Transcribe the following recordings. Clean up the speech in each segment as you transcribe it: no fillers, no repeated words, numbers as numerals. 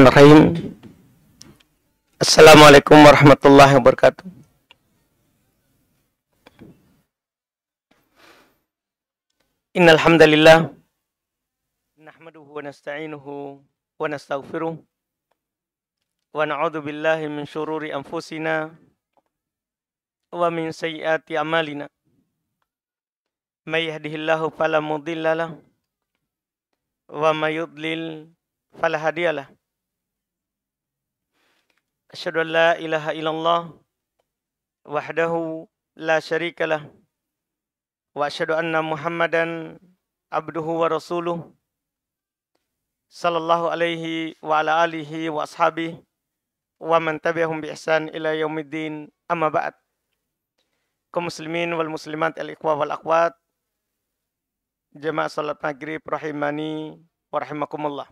Bismillahirrahmanirrahim. Assalamualaikum warahmatullahi wabarakatuh. Innal hamdalillah nahmaduhu wa nasta'inuhu wa nastaghfiruh wa na'udzu billahi min syururi anfusina wa min sayyiati a'malina. May yahdihillahu fala mudhillalah wa may yudlil fala hadiyalah. Asyhadu an la ilaha illallah wahdahu la syarikalah wa asyhadu anna Muhammadan abduhu wa rasuluh sallallahu alaihi wa ala alihi wa ashabihi wa man tabi'ahum bi ihsan ila yaumiddin, amma ba'd. Kaum muslimin wal muslimat, al ikhwah wal akhwat, jemaah salat maghrib rahimani wa rahimakumullah.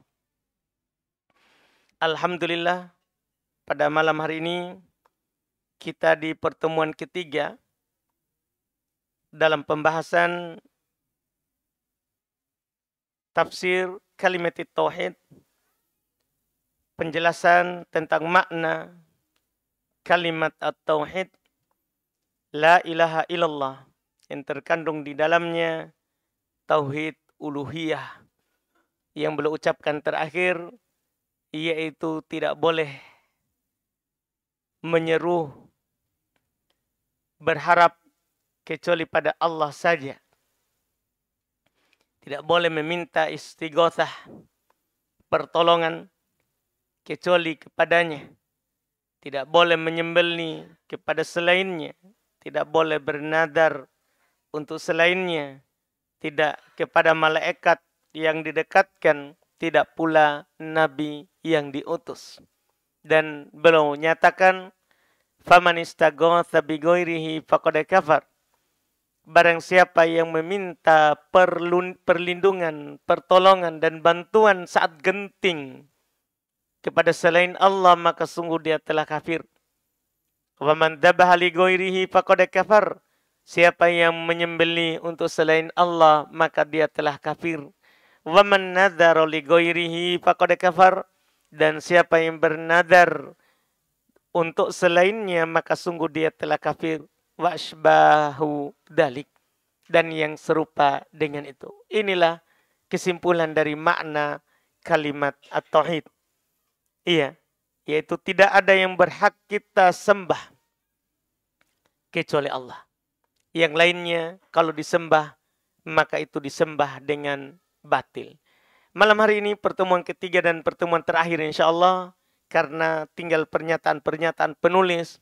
Alhamdulillah, pada malam hari ini kita di pertemuan ketiga dalam pembahasan tafsir kalimat tauhid, penjelasan tentang makna kalimat at-tauhid, la ilaha illallah, yang terkandung di dalamnya tauhid uluhiyah yang beliau ucapkan terakhir, yaitu tidak boleh menyeru berharap kecuali pada Allah saja. Tidak boleh meminta istighotsah, pertolongan, kecuali kepadanya. Tidak boleh menyembelih kepada selainnya. Tidak boleh bernadar untuk selainnya. Tidak kepada malaikat yang didekatkan. Tidak pula nabi yang diutus. Dan beliau nyatakan, faman istaghotsa bi ghairihi faqad kafar. Barang siapa yang meminta perlindungan, pertolongan dan bantuan saat genting kepada selain Allah, maka sungguh dia telah kafir. Wa man dzabaha li ghairihi faqad kafar. Siapa yang menyembelih untuk selain Allah, maka dia telah kafir. Wa man nadzara li ghairihi faqad kafar. Dan siapa yang bernadar untuk selainnya, maka sungguh dia telah kafir. Wa asbahu dalik, dan yang serupa dengan itu. Inilah kesimpulan dari makna kalimat at-tauhid. Iya, yaitu tidak ada yang berhak kita sembah kecuali Allah. Yang lainnya kalau disembah, maka itu disembah dengan batil. Malam hari ini pertemuan ketiga dan pertemuan terakhir insyaAllah, karena tinggal pernyataan-pernyataan penulis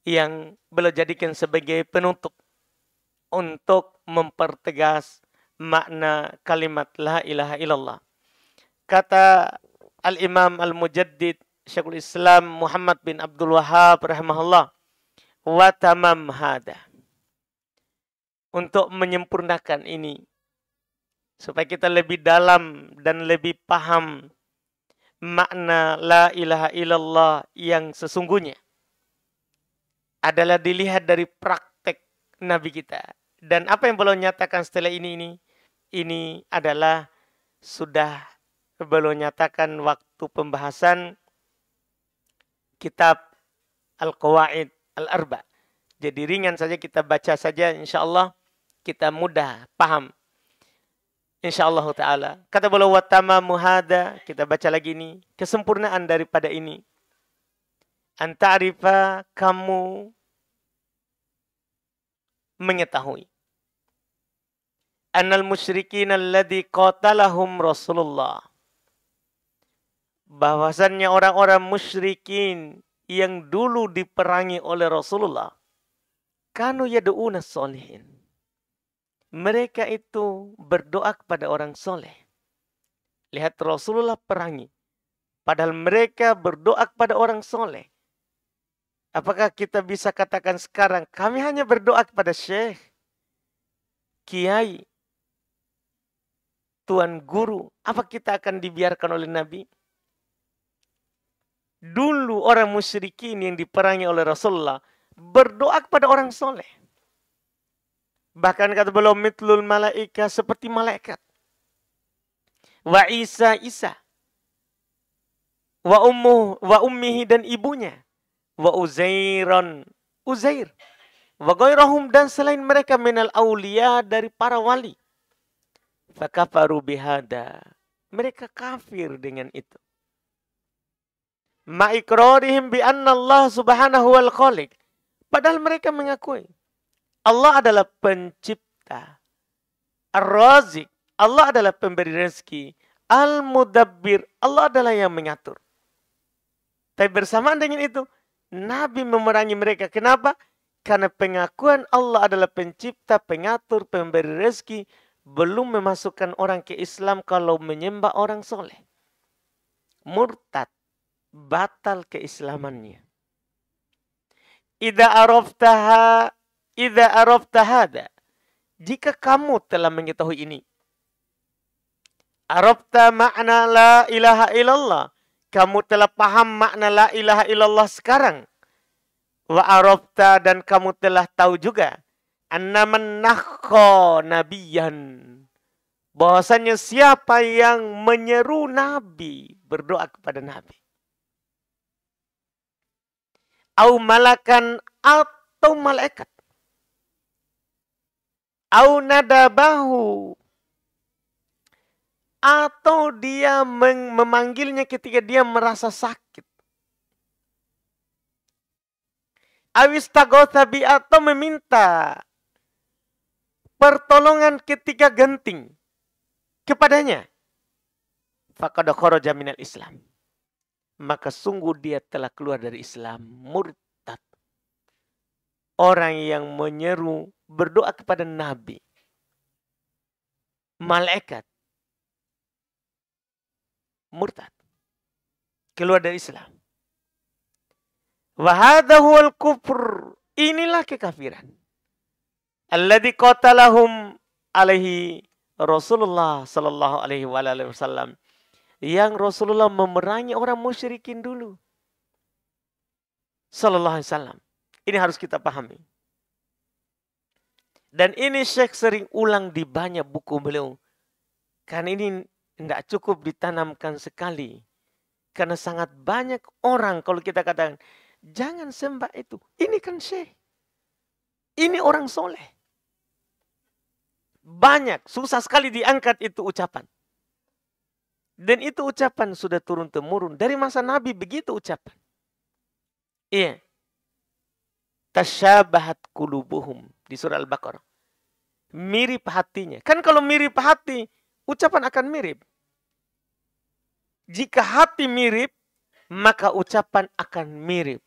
yang beliau jadikan sebagai penutup untuk mempertegas makna kalimat la ilaha illallah. Kata Al-Imam Al-Mujaddid Syekhul Islam Muhammad bin Abdul Wahhab rahimahullah, wa tamam hada, untuk menyempurnakan ini, supaya kita lebih dalam dan lebih paham makna la ilaha illallah yang sesungguhnya, adalah dilihat dari praktek Nabi kita. Dan apa yang beliau nyatakan setelah ini adalah sudah beliau nyatakan waktu pembahasan kitab Al-Qawaid Al-Arba. Jadi ringan saja, kita baca saja, insyaAllah kita mudah paham. InsyaAllah ta'ala. Kata beliau, wa tamamu hada, kita baca lagi ini, kesempurnaan daripada ini. Anta'rifa, kamu mengetahui. Annal musyrikin alladhi qatalahum Rasulullah. Bahwasannya orang-orang musyrikin yang dulu diperangi oleh Rasulullah, kanu yadu'una sholihin. Mereka itu berdoa kepada orang soleh. Lihat, Rasulullah perangi, padahal mereka berdoa kepada orang soleh. Apakah kita bisa katakan sekarang kami hanya berdoa kepada syekh, kiai, tuan guru? Apa kita akan dibiarkan oleh Nabi? Dulu orang musyrikin yang diperangi oleh Rasulullah berdoa kepada orang soleh. Bahkan kata beliau, mitlul malaika, seperti malaikat. Wa Isa. wa ummihi dan ibunya, wa Uzairon, Uzair, wa ghairahum dan selain mereka minal aulia dari para wali. Fakafaru bihada, mereka kafir dengan itu. Ma'ikrarihim bi anna Allah subhanahu wal khaliq, padahal mereka mengakui Allah adalah pencipta, Ar-Razik, Allah adalah pemberi rezeki, Al-Mudabbir, Allah adalah yang mengatur. Tapi bersamaan dengan itu, Nabi memerangi mereka. Kenapa? Karena pengakuan Allah adalah pencipta, pengatur, pemberi rezeki, belum memasukkan orang ke Islam kalau menyembah orang soleh. Murtad, batal keislamannya. Idza araftahada, jika kamu telah mengetahui ini, arafta makna la ilaha illallah, kamu telah paham makna la ilaha illallah sekarang. Wa arafta dan kamu telah tahu juga annaman nakho nabiyan, bahwasanya siapa yang menyeru nabi, berdoa kepada nabi, au malakan atau malaikat, au nadabahu atau dia memanggilnya ketika dia merasa sakit, awistagotha bi atau meminta pertolongan ketika genting kepadanya, faqad kharaja minal Islam, maka sungguh dia telah keluar dari Islam, murtad. Orang yang menyeru berdoa kepada nabi, malaikat, murtad, keluar dari Islam. Wa hadza huwal kufr, inilah kekafiran. Alladzi qatalahum alaihi Rasulullah sallallahu alaihi wasallam, yang Rasulullah memerangi orang musyrikin dulu. Sallallahu alaihi wasallam. Ini harus kita pahami. Dan ini Syekh sering ulang di banyak buku beliau. Karena ini tidak cukup ditanamkan sekali. Karena sangat banyak orang kalau kita katakan, jangan sembah itu. Ini kan Syekh. Ini orang soleh. Banyak, susah sekali diangkat itu ucapan. Dan itu ucapan sudah turun-temurun. Dari masa Nabi begitu ucapan. Iya. Tasyabahat kulubuhum di surah Al-Baqarah. Mirip hatinya. Kan kalau mirip hati, ucapan akan mirip. Jika hati mirip, maka ucapan akan mirip.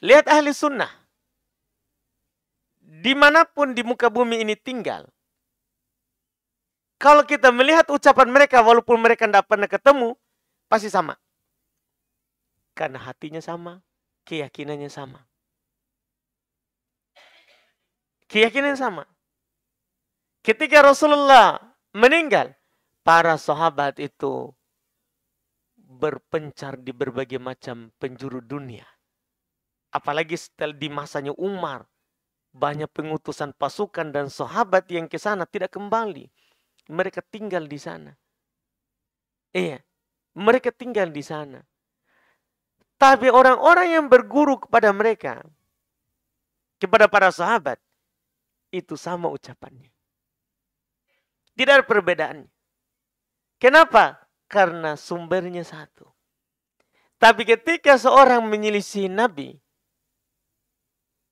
Lihat ahli sunnah. Dimanapun di muka bumi ini tinggal. Kalau kita melihat ucapan mereka, walaupun mereka tidak pernah ketemu, pasti sama. Karena hatinya sama, keyakinannya sama. Keyakinan sama. Ketika Rasulullah meninggal, para sahabat itu berpencar di berbagai macam penjuru dunia. Apalagi setelah di masanya Umar, banyak pengutusan pasukan dan sahabat yang ke sana tidak kembali. Mereka tinggal di sana. Iya, mereka tinggal di sana. Tapi orang-orang yang berguru kepada mereka, kepada para sahabat, itu sama ucapannya. Tidak ada perbedaannya. Kenapa? Karena sumbernya satu. Tapi ketika seorang menyelisih Nabi,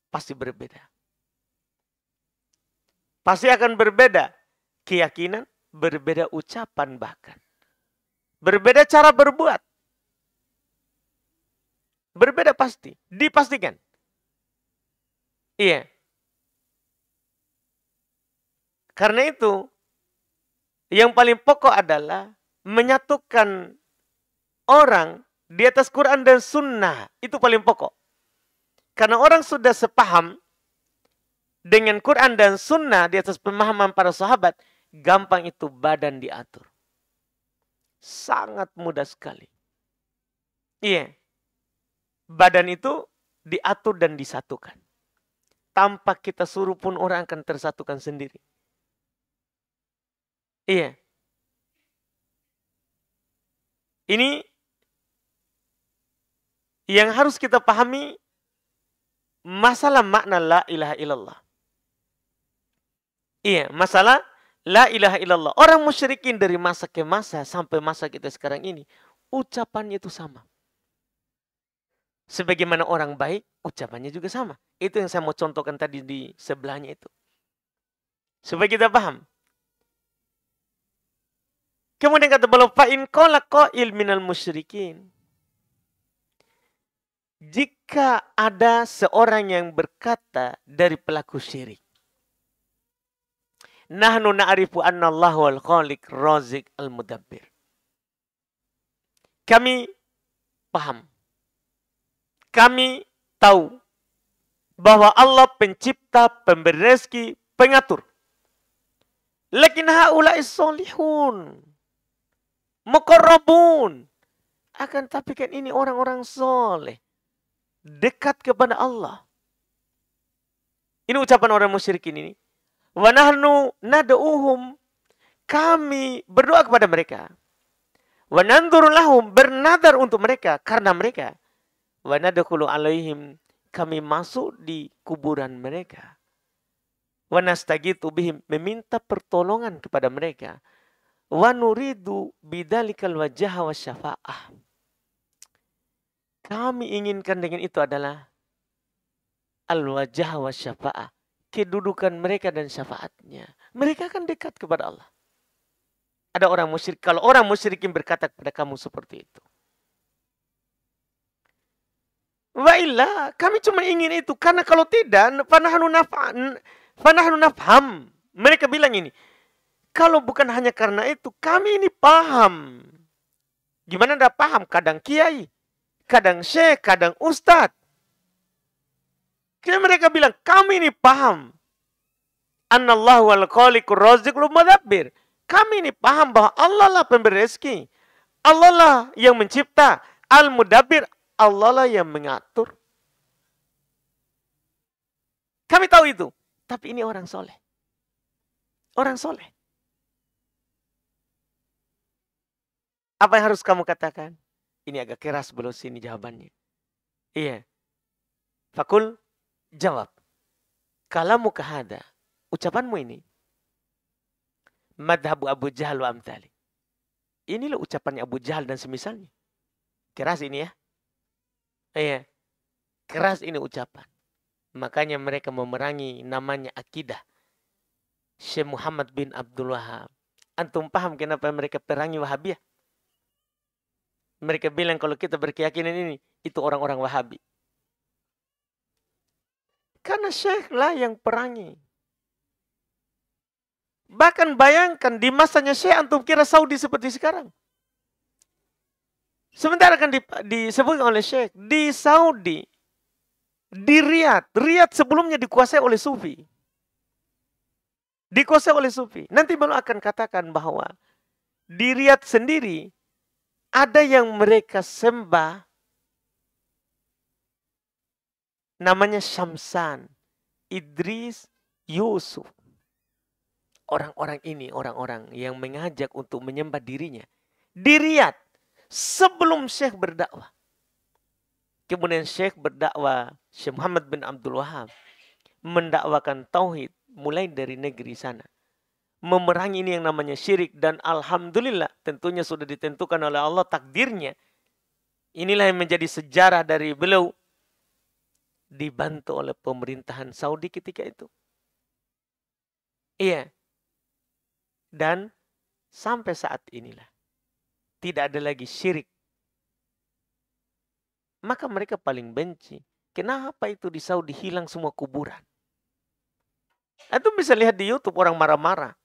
pasti berbeda. Pasti akan berbeda keyakinan, berbeda ucapan bahkan. Berbeda cara berbuat. Berbeda pasti, dipastikan. Iya. Karena itu, yang paling pokok adalah menyatukan orang di atas Quran dan Sunnah. Itu paling pokok. Karena orang sudah sepaham dengan Quran dan Sunnah di atas pemahaman para sahabat, gampang itu badan diatur. Sangat mudah sekali. Iya. Badan itu diatur dan disatukan. Tanpa kita suruh pun orang akan tersatukan sendiri. Iya. Ini yang harus kita pahami masalah makna la ilaha illallah. Iya, masalah la ilaha illallah. Orang musyrikin dari masa ke masa sampai masa kita sekarang ini, ucapannya itu sama. Sebagaimana orang baik, ucapannya juga sama. Itu yang saya mau contohkan tadi di sebelahnya itu. Supaya kita paham. Kemudian kata beliau, fa'in qala qail minal musyrikin. Jika ada seorang yang berkata dari pelaku syirik, nahnu na'rifu anna Allah wal khaliq razik al-mudabbir. Kami paham. Kami tahu bahwa Allah pencipta, pemberi rezeki, pengatur. Lakin haula'is solihun. Muqarrabun. Akan tapi kan ini orang-orang soleh. Dekat kepada Allah. Ini ucapan orang musyrikin ini. Wa nahnu nad'uhum. Kami berdoa kepada mereka. Wa nanzuru lahum. Bernadar untuk mereka. Karena mereka. Wa nadkhulu alaihim. Kami masuk di kuburan mereka. Wa nastagitu bihim. Meminta pertolongan kepada mereka. Wa nuridu bidzalikal wajha wasyafa'ah. Kami inginkan dengan itu adalah al-wajah wasyafa'ah. Kedudukan mereka dan syafaatnya. Mereka akan dekat kepada Allah. Ada orang musyrik. Kalau orang musyrikin berkata kepada kamu seperti itu. Wa illa, kami cuma ingin itu. Karena kalau tidak, fanahnu nafham. Mereka bilang ini. Kalau bukan hanya karena itu, kami ini paham. Gimana anda paham? Kadang kiai, kadang syekh, kadang ustadz. Kira mereka bilang, kami ini paham. Annallahu wal khaliqur raziqul mudabbir. Kami ini paham bahwa Allah lah pemberi rezeki. Allah lah yang mencipta. Al-mudabbir, Allah lah yang mengatur. Kami tahu itu. Tapi ini orang soleh. Orang soleh. Apa yang harus kamu katakan? Ini agak keras belum sini jawabannya. Iya. Fakul jawab. Kalamu kahada. Ucapanmu ini. Madhabu Abu Jahal wa amthali. Inilah ucapannya Abu Jahal dan semisalnya. Keras ini ya. Iya. Keras ini ucapan. Makanya mereka memerangi namanya akidah. Syekh Muhammad bin Abdul Wahab. Antum paham kenapa mereka perangi Wahabiyah? Mereka bilang kalau kita berkeyakinan ini, itu orang-orang Wahabi. Karena Syekh lah yang perangi. Bahkan bayangkan di masanya Syekh, antum kira Saudi seperti sekarang. Sementara kan disebutkan oleh Syekh, di Saudi, di Riyadh. Riyadh sebelumnya dikuasai oleh Sufi. Dikuasai oleh Sufi. Nanti baru akan katakan bahwa di Riyadh sendiri, ada yang mereka sembah namanya Syamsan, Idris, Yusuf. Orang-orang ini, orang-orang yang mengajak untuk menyembah dirinya. Di Riyadh, sebelum Syekh berdakwah. Kemudian Syekh berdakwah, Syekh Muhammad bin Abdul Wahab, mendakwakan tauhid mulai dari negeri sana. Memerangi ini yang namanya syirik. Dan alhamdulillah tentunya sudah ditentukan oleh Allah takdirnya. Inilah yang menjadi sejarah dari beliau. Dibantu oleh pemerintahan Saudi ketika itu. Iya. Dan sampai saat inilah. Tidak ada lagi syirik. Maka mereka paling benci. Kenapa itu di Saudi hilang semua kuburan? Itu bisa lihat di YouTube orang marah-marah.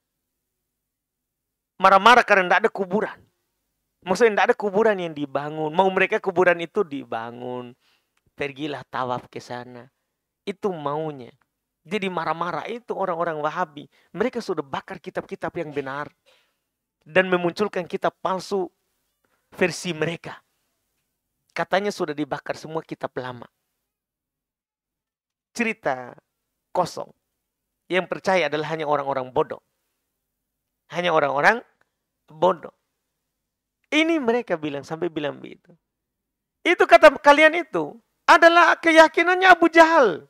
Marah-marah karena tidak ada kuburan. Maksudnya tidak ada kuburan yang dibangun. Mau mereka kuburan itu dibangun. Pergilah tawaf ke sana. Itu maunya. Jadi marah-marah itu orang-orang Wahabi. Mereka sudah bakar kitab-kitab yang benar. Dan memunculkan kitab palsu versi mereka. Katanya sudah dibakar semua kitab lama. Cerita kosong. Yang percaya adalah hanya orang-orang bodoh. Hanya orang-orang bodoh. Ini mereka bilang, sampai bilang begitu. Itu kata kalian itu adalah keyakinannya Abu Jahal.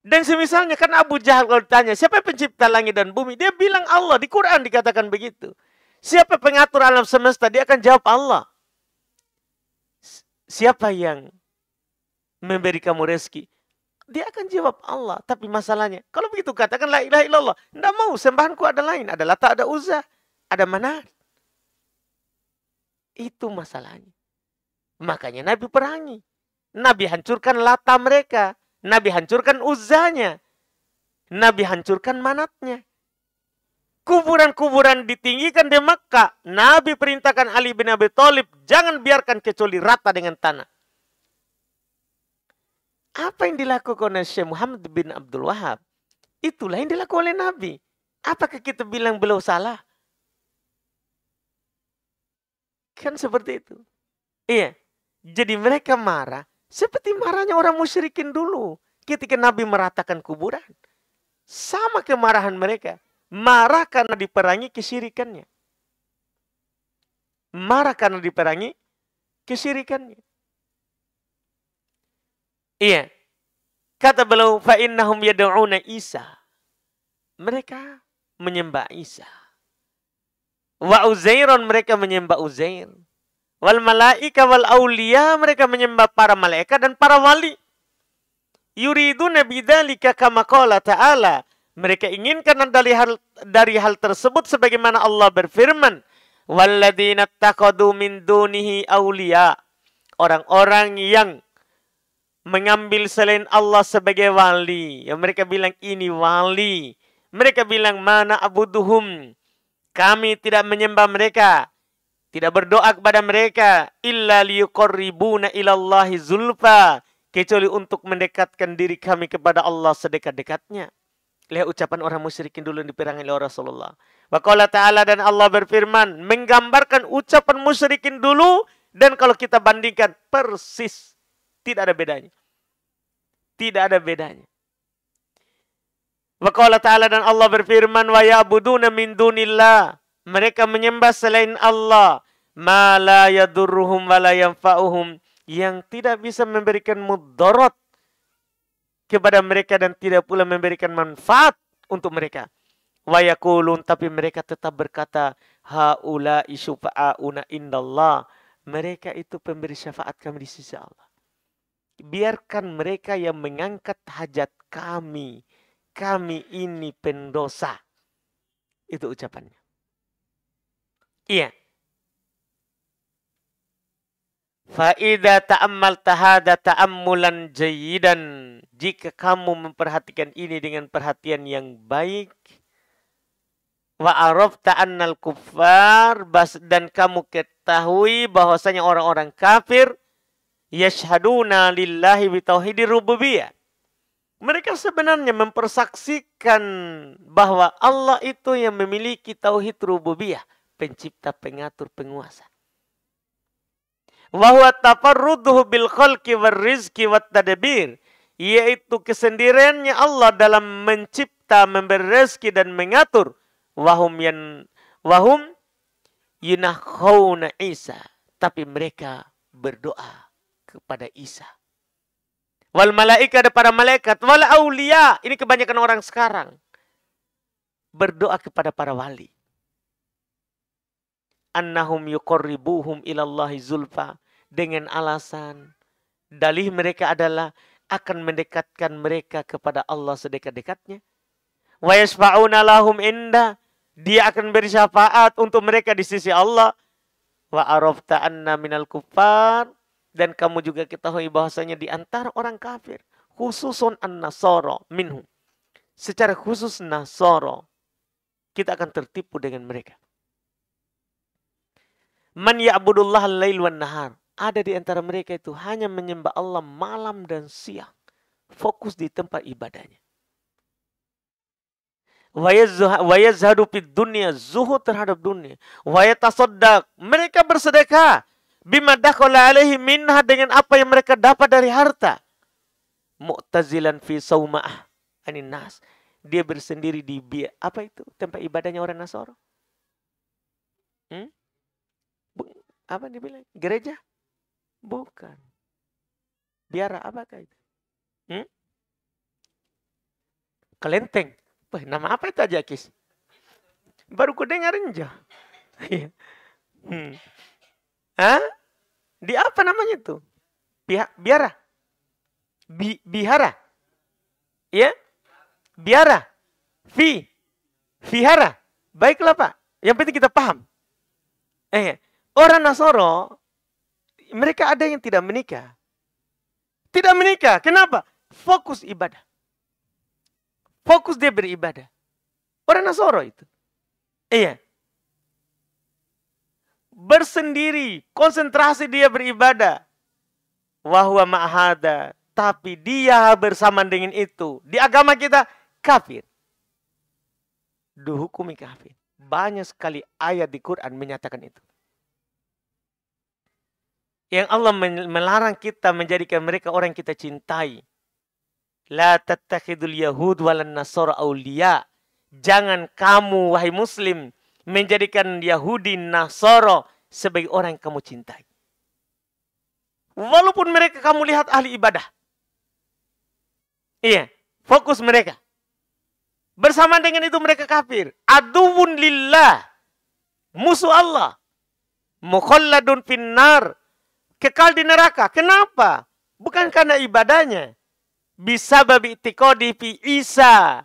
Dan semisalnya kan Abu Jahal kalau ditanya, siapa pencipta langit dan bumi? Dia bilang Allah, di Quran dikatakan begitu. Siapa pengatur alam semesta? Dia akan jawab Allah. Siapa yang memberi kamu rezeki? Dia akan jawab Allah. Tapi masalahnya, kalau begitu katakan la ilaha illallah. Tidak mau, sembahanku ada lain. Ada Lata, ada Uzza, ada Manat. Itu masalahnya. Makanya Nabi perangi. Nabi hancurkan Lata mereka. Nabi hancurkan Uzzanya. Nabi hancurkan Manatnya. Kuburan-kuburan ditinggikan di Makkah. Nabi perintahkan Ali bin Abi Thalib, jangan biarkan kecuali rata dengan tanah. Apa yang dilakukan oleh Syekh Muhammad bin Abdul Wahab? Itulah yang dilakukan oleh Nabi. Apakah kita bilang beliau salah? Kan seperti itu. Iya. Jadi mereka marah seperti marahnya orang musyrikin dulu ketika Nabi meratakan kuburan. Sama kemarahan mereka. Marah karena diperangi kesyirikannya. Marah karena diperangi kesyirikannya. Iya. Kata beliau, fa innahum yad'una Isa. Mereka menyembah Isa. Wa Uzairon, mereka menyembah Uzair. Wal malaika wal aulia, mereka menyembah para malaikat dan para wali. Yuriduna bidzalika kama qala ta'ala. Mereka inginkan dari hal tersebut sebagaimana Allah berfirman, walladzina taqadu min dunihi aulia. Orang-orang yang mengambil selain Allah sebagai wali. Yang mereka bilang ini wali. Mereka bilang mana abuduhum. Kami tidak menyembah mereka. Tidak berdoa kepada mereka. Illa liyuqarribuna ilallahi zulfa. Kecuali untuk mendekatkan diri kami kepada Allah sedekat-dekatnya. Lihat ucapan orang musyrikin dulu yang diperangi oleh Rasulullah. Wa qala ta'ala, dan Allah berfirman. Menggambarkan ucapan musyrikin dulu. Dan kalau kita bandingkan persis. Tidak ada bedanya. Tidak ada bedanya. Wa qala ta'ala, dan Allah berfirman. Wa ya'buduna min dunillah. Mereka menyembah selain Allah. Ma la yadurruhum wa la yanfa'uhum. Yang tidak bisa memberikan mudarat kepada mereka dan tidak pula memberikan manfaat untuk mereka. Wa yaqulun, tapi mereka tetap berkata, haula'i syufa'auna indallah. Mereka itu pemberi syafaat kami di sisi Allah. Biarkan mereka yang mengangkat hajat kami. Kami ini pendosa. Itu ucapannya. Iya. Fa'idha ta'ammalta hadha ta'ammulan jayyidan. Jika kamu memperhatikan ini dengan perhatian yang baik. Wa arafta annal kuffar, dan kamu ketahui bahwasanya orang-orang kafir yashhaduna lillahi bitauhidir rububiyah. Mereka sebenarnya mempersaksikan bahwa Allah itu yang memiliki tauhid rububiyah, pencipta, pengatur, penguasa. Wa huwa tafarruduhu bil khalqi war rizqi wat tadbir, yaitu kesendiriannya Allah dalam mencipta, memberi rezeki dan mengatur. Wahum yunakhawna Isa, tapi mereka berdoa kepada Isa. Wal malaika, ada para malaikat. Wal aulia, ini kebanyakan orang sekarang berdoa kepada para wali. Annahum yuqarribuhum ilallahi zulfa, dengan alasan dalih mereka adalah akan mendekatkan mereka kepada Allah sedekat-dekatnya. Wa yashfa'una lahum inda, dia akan beri syafaat untuk mereka di sisi Allah. Wa arafta anna minal kuffar, dan kamu juga ketahui bahwasanya di antara orang kafir, khususun an-nasara minhum, secara khusus Nasara, kita akan tertipu dengan mereka. Man ya'budullah al-lail wan nahar, ada di antara mereka itu hanya menyembah Allah malam dan siang, fokus di tempat ibadahnya. Wa yazhadu fid dunya, zuhud terhadap dunia. Wa yatasaddaq, mereka bersedekah. Bima dakhala alaihi minha, dengan apa yang mereka dapat dari harta. Mu'tazilan fi sauma'ah anin nas, dia bersendiri di apa itu tempat ibadahnya orang Nasara. Apa dibilang? Gereja? Bukan. Biara apakah itu? Kelenteng. Wah, nama apa itu Ajakis? Baru ku dengar aja. Hah? Di apa namanya itu? Biara. Bihara. Ya? Biara. Vihara. Baiklah Pak. Yang penting kita paham. Orang Nasoro, mereka ada yang tidak menikah. Tidak menikah. Kenapa? Fokus ibadah. Fokus dia beribadah. Orang Nasoro itu. Iya. Bersendiri. Konsentrasi dia beribadah. Wahwa ma'hada. Tapi dia bersama dengan itu. Di agama kita, kafir. Dihukumi kafir. Banyak sekali ayat di Quran menyatakan itu. Yang Allah melarang kita menjadikan mereka orang yang kita cintai. La tattakhidul yahud walan nasara awliya. Jangan kamu, wahai muslim, menjadikan Yahudi, Nasara sebagai orang yang kamu cintai. Walaupun mereka kamu lihat ahli ibadah. Iya, fokus mereka. Bersama dengan itu mereka kafir. Aduwun lillah. Musuh Allah. Mukhalladun finnar. Kekal di neraka. Kenapa? Bukan karena ibadahnya. Bisa babi itikodi fi Isa.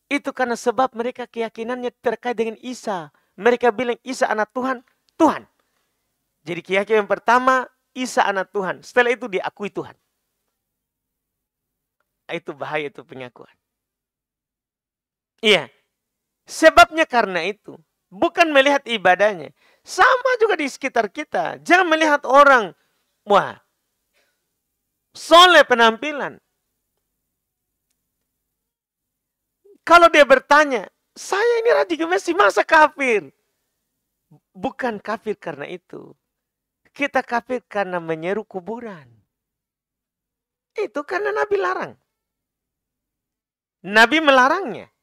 Itu karena sebab mereka keyakinannya terkait dengan Isa. Mereka bilang Isa anak Tuhan. Tuhan. Jadi keyakinan pertama, Isa anak Tuhan. Setelah itu diakui Tuhan. Itu bahaya, itu pengakuan. Iya. Sebabnya karena itu. Bukan melihat ibadahnya. Sama juga di sekitar kita. Jangan melihat orang. Wah. Soleh penampilan. Kalau dia bertanya, saya ini rajin ke masjid, masa kafir? Bukan kafir karena itu. Kita kafir karena menyeru kuburan. Itu karena Nabi larang. Nabi melarangnya.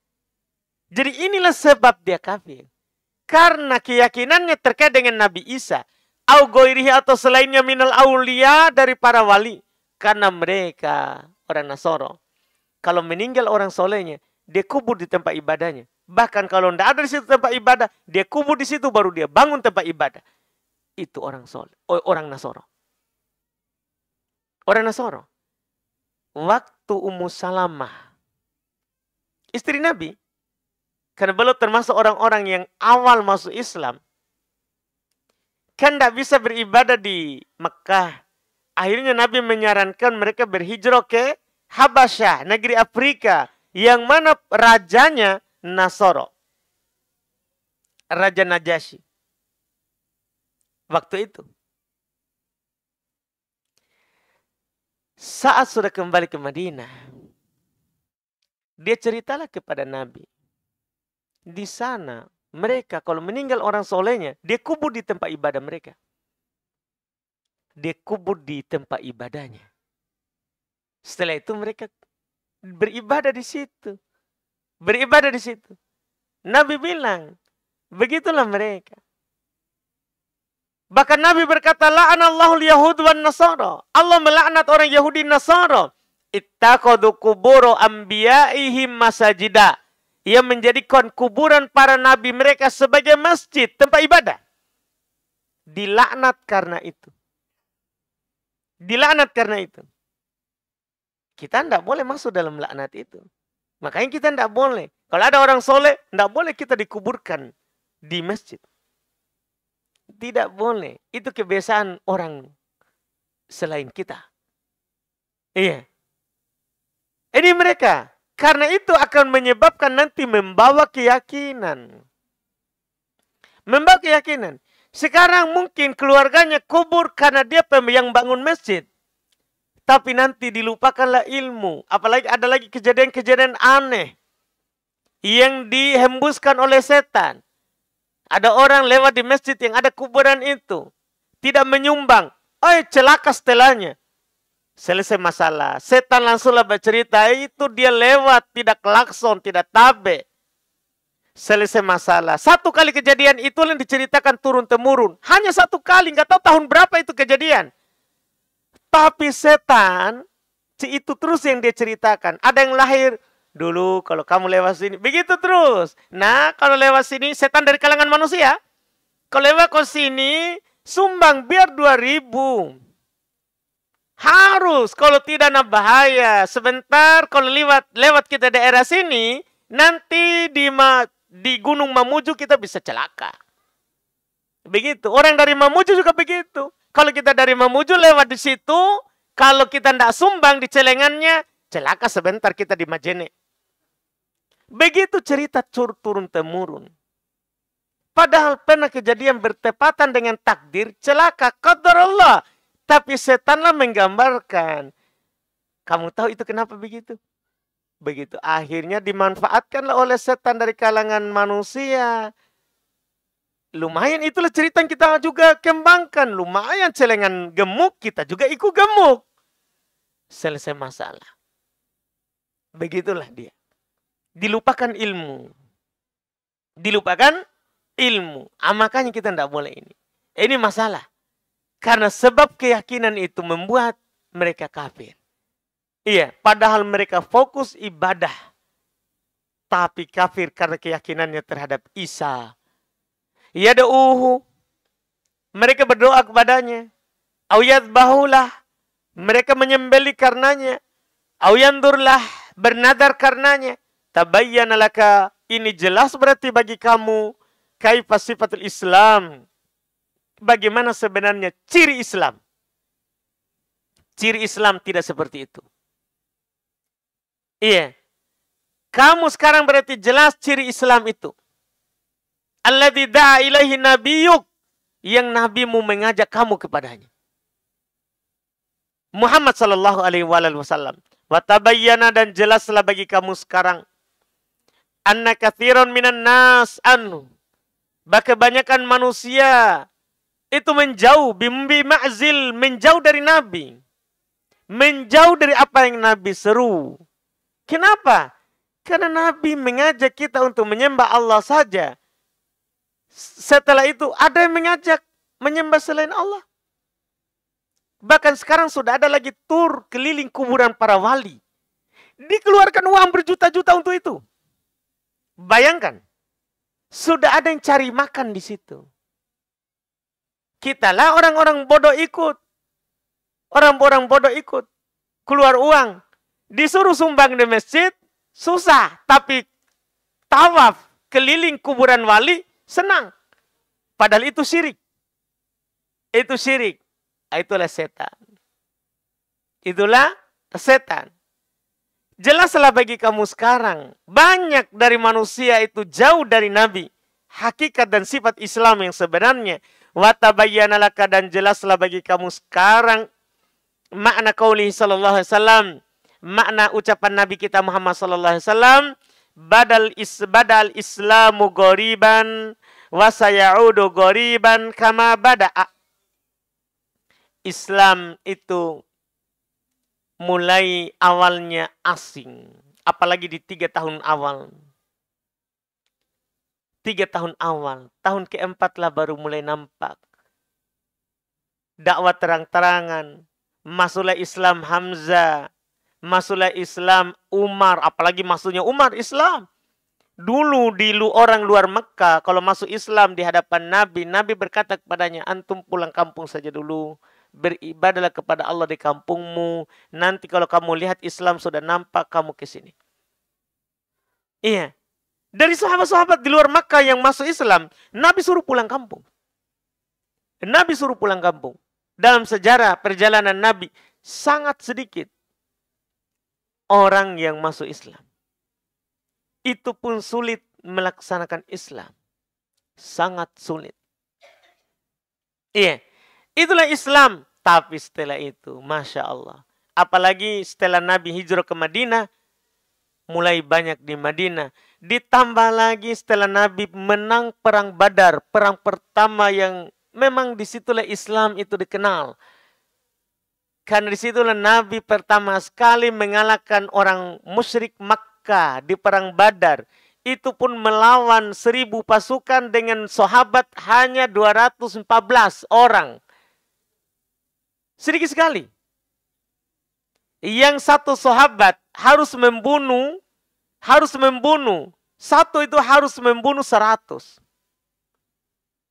Jadi inilah sebab dia kafir. Karena keyakinannya terkait dengan Nabi Isa. Au goirihi atau selainnya minal aulia dari para wali. Karena mereka orang Nasoro. Kalau meninggal orang solehnya, dia kubur di tempat ibadahnya. Bahkan kalau tidak ada di situ tempat ibadah, dia kubur di situ baru dia bangun tempat ibadah. Itu orang soleh, orang Nasoro. Orang Nasoro. Waktu Ummu Salamah, istri Nabi, karena beliau termasuk orang-orang yang awal masuk Islam, kan tidak bisa beribadah di Mekah. Akhirnya Nabi menyarankan mereka berhijrah ke Habasyah, negeri Afrika. Yang mana rajanya Nasoro. Raja Najasyi. Waktu itu. Saat sudah kembali ke Madinah. Dia ceritalah kepada Nabi. Di sana mereka kalau meninggal orang solehnya. Dia kubur di tempat ibadah mereka. Dia kubur di tempat ibadahnya. Setelah itu mereka beribadah di situ. Beribadah di situ. Nabi bilang, begitulah mereka. Bahkan Nabi berkata, la'anallahu al-yahud wan nasara. Allah melaknat orang Yahudi Nasara. Ittaqadu kuburo anbiya'ihim masajida. Ia menjadikan kuburan para nabi mereka sebagai masjid, tempat ibadah. Dilaknat karena itu. Dilaknat karena itu. Kita tidak boleh masuk dalam laknat itu. Makanya kita tidak boleh. Kalau ada orang soleh, tidak boleh kita dikuburkan di masjid. Tidak boleh. Itu kebiasaan orang selain kita. Iya. Ini mereka. Karena itu akan menyebabkan nanti membawa keyakinan. Membawa keyakinan. Sekarang mungkin keluarganya kubur karena dia yang bangun masjid. Tapi nanti dilupakanlah ilmu. Apalagi ada lagi kejadian-kejadian aneh. Yang dihembuskan oleh setan. Ada orang lewat di masjid yang ada kuburan itu. Tidak menyumbang. Oh, celaka setelahnya. Selesai masalah. Setan langsunglah bercerita. Itu dia lewat. Tidak klakson. Tidak tabe. Selesai masalah. Satu kali kejadian itu yang diceritakan turun-temurun. Hanya satu kali, nggak tahu tahun berapa itu kejadian. Tapi setan, itu terus yang dia ceritakan. Ada yang lahir, dulu kalau kamu lewat sini, begitu terus. Nah, kalau lewat sini, setan dari kalangan manusia. Kalau lewat ke sini, sumbang biar 2.000. Harus, kalau tidak nak bahaya. Sebentar, kalau lewat kita daerah sini, nanti di Gunung Mamuju kita bisa celaka. Begitu. Orang dari Mamuju juga begitu. Kalau kita dari Mamuju lewat di situ, kalau kita tidak sumbang di celengannya, celaka sebentar kita di Majene. Begitu cerita turun-temurun. Padahal pernah kejadian bertepatan dengan takdir, celaka, qadar Allah. Tapi setanlah menggambarkan. Kamu tahu itu kenapa begitu? Begitu. Akhirnya dimanfaatkanlah oleh setan dari kalangan manusia. Lumayan itulah cerita yang kita juga kembangkan. Lumayan celengan gemuk, kita juga ikut gemuk. Selesai masalah. Begitulah dia. Dilupakan ilmu. Dilupakan ilmu. Makanya kita tidak boleh ini. Ini masalah. Karena sebab keyakinan itu membuat mereka kafir. Iya, padahal mereka fokus ibadah. Tapi kafir karena keyakinannya terhadap Isa. Yad'uhu. Mereka berdoa kepadanya. Au yadbahulah. Mereka menyembelih karenanya. Au yandurlah. Bernadar karenanya. Tabayyana laka. Ini jelas berarti bagi kamu. Kaifa sifatul Islam. Bagaimana sebenarnya ciri Islam. Ciri Islam tidak seperti itu. Iya. Kamu sekarang berarti jelas ciri Islam itu. Alladzi da'a ilaihi nabiyyuk. Yang nabimu mengajak kamu kepadanya. Muhammad sallallahu alaihi wasallam. Wa tabayyana dan jelaslah bagi kamu sekarang. Anna katsiran minan nas anhu. Bahkan kebanyakan manusia itu menjauh, bima'zil, menjauh dari Nabi. Menjauh dari apa yang Nabi seru. Kenapa? Karena Nabi mengajak kita untuk menyembah Allah saja. Setelah itu ada yang mengajak menyembah selain Allah. Bahkan sekarang sudah ada lagi tur keliling kuburan para wali. Dikeluarkan uang berjuta-juta untuk itu. Bayangkan. Sudah ada yang cari makan di situ. Kita lah orang-orang bodoh ikut. Orang-orang bodoh ikut. Keluar uang. Disuruh sumbang di masjid. Susah. Tapi tawaf keliling kuburan wali senang. Padahal itu syirik. Itu syirik. Itulah setan. Itulah setan. Jelaslah bagi kamu sekarang. Banyak dari manusia itu jauh dari Nabi. Hakikat dan sifat Islam yang sebenarnya. Watabayyana laka dan jelaslah bagi kamu sekarang. Makna qaulihi sallallahu alaihi wasallam. Makna ucapan Nabi kita Muhammad sallallahu alaihi wasallam. Badal islamu ghoriban. Wasayaudu ghoriban kama bada'a. Islam itu mulai awalnya asing. Apalagi di 3 tahun awal. 3 tahun awal. Tahun keempat lah baru mulai nampak. Dakwah terang-terangan. Masuklah Islam Hamzah. Masuklah Islam Umar. Apalagi masuknya Umar Islam. Dulu di orang luar Mekah. Kalau masuk Islam di hadapan Nabi. Nabi berkata kepadanya. Antum pulang kampung saja dulu. Beribadahlah kepada Allah di kampungmu. Nanti kalau kamu lihat Islam sudah nampak, kamu ke sini. Iya. Dari sahabat-sahabat di luar Makkah yang masuk Islam, Nabi suruh pulang kampung. Nabi suruh pulang kampung. Dalam sejarah perjalanan Nabi, sangat sedikit orang yang masuk Islam. Itu pun sulit melaksanakan Islam. Sangat sulit. Iya. Itulah Islam. Tapi setelah itu, Masya Allah. Apalagi setelah Nabi hijrah ke Madinah, mulai banyak di Madinah. Ditambah lagi setelah Nabi menang perang Badar. Perang pertama yang memang disitulah Islam itu dikenal. Karena disitulah Nabi pertama sekali mengalahkan orang musyrik Makkah di perang Badar. itu pun melawan 1000 pasukan dengan sahabat hanya 214 orang. Sedikit sekali. Yang satu sahabat harus membunuh, satu itu harus membunuh 100.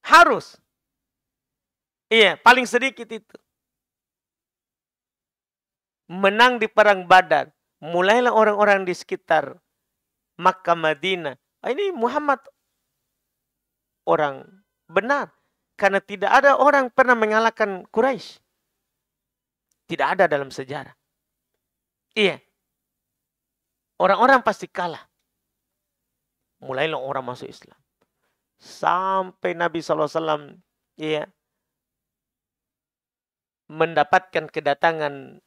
Harus. Iya, paling sedikit itu. Menang di perang Badar. Mulailah orang-orang di sekitar Makkah, Madinah. Ini Muhammad orang benar. Karena tidak ada orang pernah mengalahkan Quraisy. Tidak ada dalam sejarah. Iya. Orang-orang pasti kalah. Mulailah orang masuk Islam. Sampai Nabi SAW iya, mendapatkan kedatangan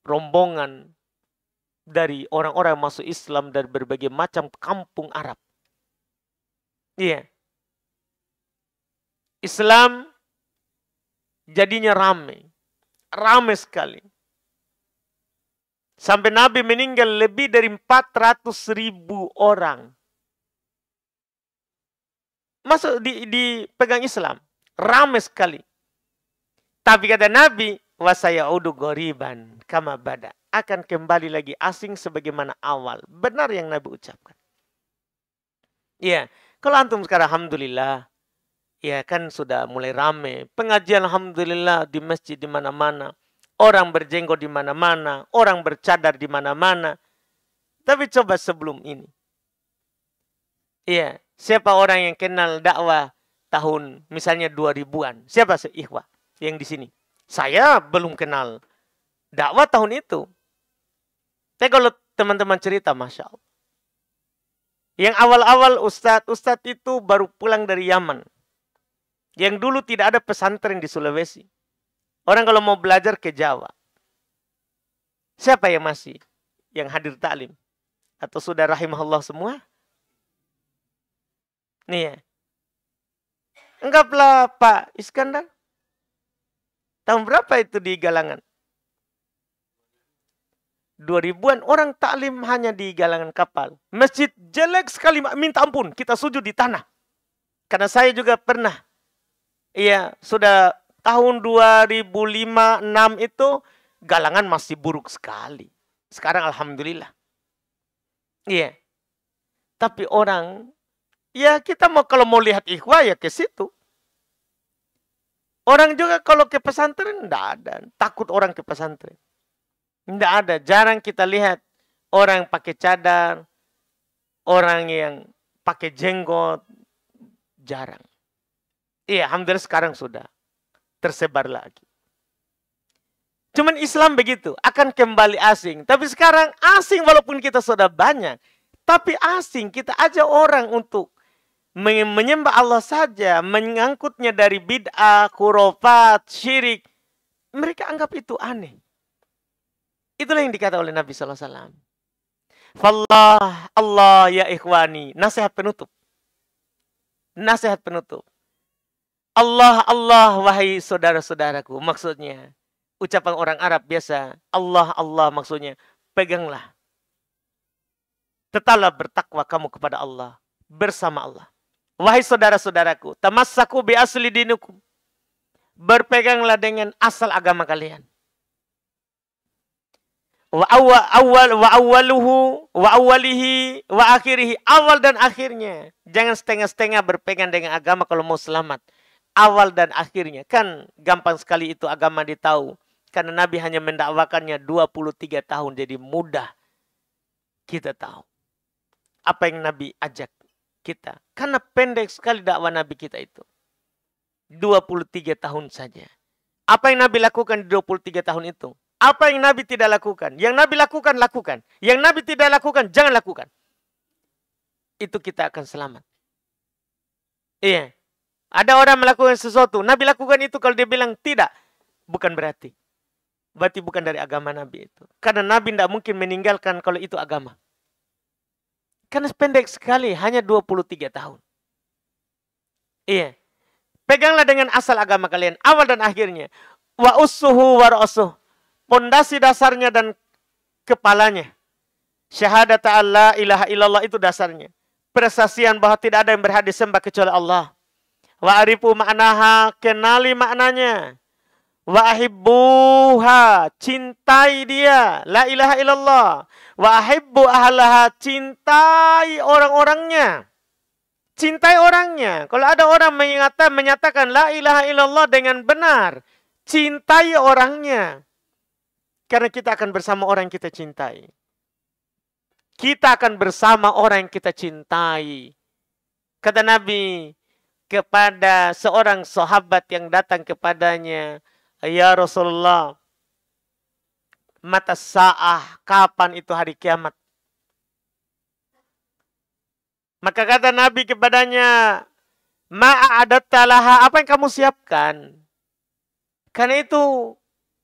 rombongan dari orang-orang yang masuk Islam dari berbagai macam kampung Arab. Iya. Islam jadinya ramai. Ramai sekali. Sampai Nabi meninggal lebih dari 400.000 orang. Masuk dipegang Islam. Ramai sekali. Tapi kata Nabi, wasayaudu ghoriban kama bada. Akan kembali lagi asing sebagaimana awal. Benar yang Nabi ucapkan. Iya, kalau antum sekarang alhamdulillah, ya kan sudah mulai ramai. Pengajian alhamdulillah di masjid di mana-mana. Orang berjenggot di mana-mana, orang bercadar di mana-mana. Tapi coba sebelum ini. Iya, siapa orang yang kenal dakwah tahun misalnya 2000-an? Siapa seikhwah yang di sini? Saya belum kenal dakwah tahun itu. Tapi kalau teman-teman cerita, Masya Allah. Yang awal-awal ustadz itu baru pulang dari Yaman. Yang dulu tidak ada pesantren di Sulawesi. Orang kalau mau belajar ke Jawa. Siapa yang masih? Yang hadir taklim? Atau sudah rahimahullah semua? Nih ya. Anggaplah Pak Iskandar. Tahun berapa itu di Galangan? 2000-an orang taklim hanya di Galangan Kapal. Masjid jelek sekali, minta ampun. Kita sujud di tanah. Karena saya juga pernah. Iya, sudah tahun 2005-2006 itu Galangan masih buruk sekali. Sekarang alhamdulillah. Iya. Tapi orang, ya kita kalau mau lihat ikhwah ya ke situ. Orang juga kalau ke pesantren enggak ada. Takut orang ke pesantren. Tidak ada, jarang kita lihat orang pakai cadar, orang yang pakai jenggot, jarang. Iya, alhamdulillah sekarang sudah tersebar lagi. Cuman Islam begitu, akan kembali asing. Tapi sekarang asing walaupun kita sudah banyak, tapi asing kita ajak orang untuk menyembah Allah saja, mengangkutnya dari bid'ah, khurafat, syirik. Mereka anggap itu aneh. Itulah yang dikatakan oleh Nabi SAW. Fallah, Allah ya ikhwani. Nasihat penutup. Nasihat penutup. Allah, Allah, wahai saudara-saudaraku. Maksudnya, ucapan orang Arab biasa. Allah, Allah maksudnya. Peganglah. Tetaplah bertakwa kamu kepada Allah. Bersama Allah. Wahai saudara-saudaraku. Tamassaku bi asli dinukum. Berpeganglah dengan asal agama kalian. Wa awalihi wa akhirihi, awal dan akhirnya. Jangan setengah-setengah berpegang dengan agama kalau mau selamat. Awal dan akhirnya. Kan gampang sekali itu agama ditahu. Karena Nabi hanya mendakwakannya 23 tahun. Jadi mudah kita tahu apa yang Nabi ajak kita. Karena pendek sekali dakwah Nabi kita itu. 23 tahun saja. Apa yang Nabi lakukan di 23 tahun itu? Apa yang Nabi tidak lakukan? Yang Nabi lakukan, lakukan. Yang Nabi tidak lakukan, jangan lakukan. Itu kita akan selamat. Iya. Ada orang melakukan sesuatu. Nabi lakukan itu kalau dia bilang tidak. Bukan berarti. Berarti bukan dari agama Nabi itu. Karena Nabi tidak mungkin meninggalkan kalau itu agama. Karena pendek sekali. Hanya 23 tahun. Iya. Peganglah dengan asal agama kalian. Awal dan akhirnya. Wa ussuhu wa ra'suh. Pondasi dasarnya dan kepalanya. Syahadat la ilaha illallah itu dasarnya. persaksian bahwa tidak ada yang berhak disembah kecuali Allah. Wa arifu ma'naha, kenali maknanya. Wa ahibbuha, cintai dia, la ilaha illallah. Wa ahibbu ahlaha, cintai orang-orangnya. Cintai orangnya. Kalau ada orang menyatakan la ilaha illallah dengan benar, cintai orangnya. Karena kita akan bersama orang yang kita cintai. Kita akan bersama orang yang kita cintai. Kata Nabi kepada seorang sahabat yang datang kepadanya, ya Rasulullah, mata sa'ah, kapan itu hari kiamat? Maka kata Nabi kepadanya, ma'adatta laha, apa yang kamu siapkan? Karena itu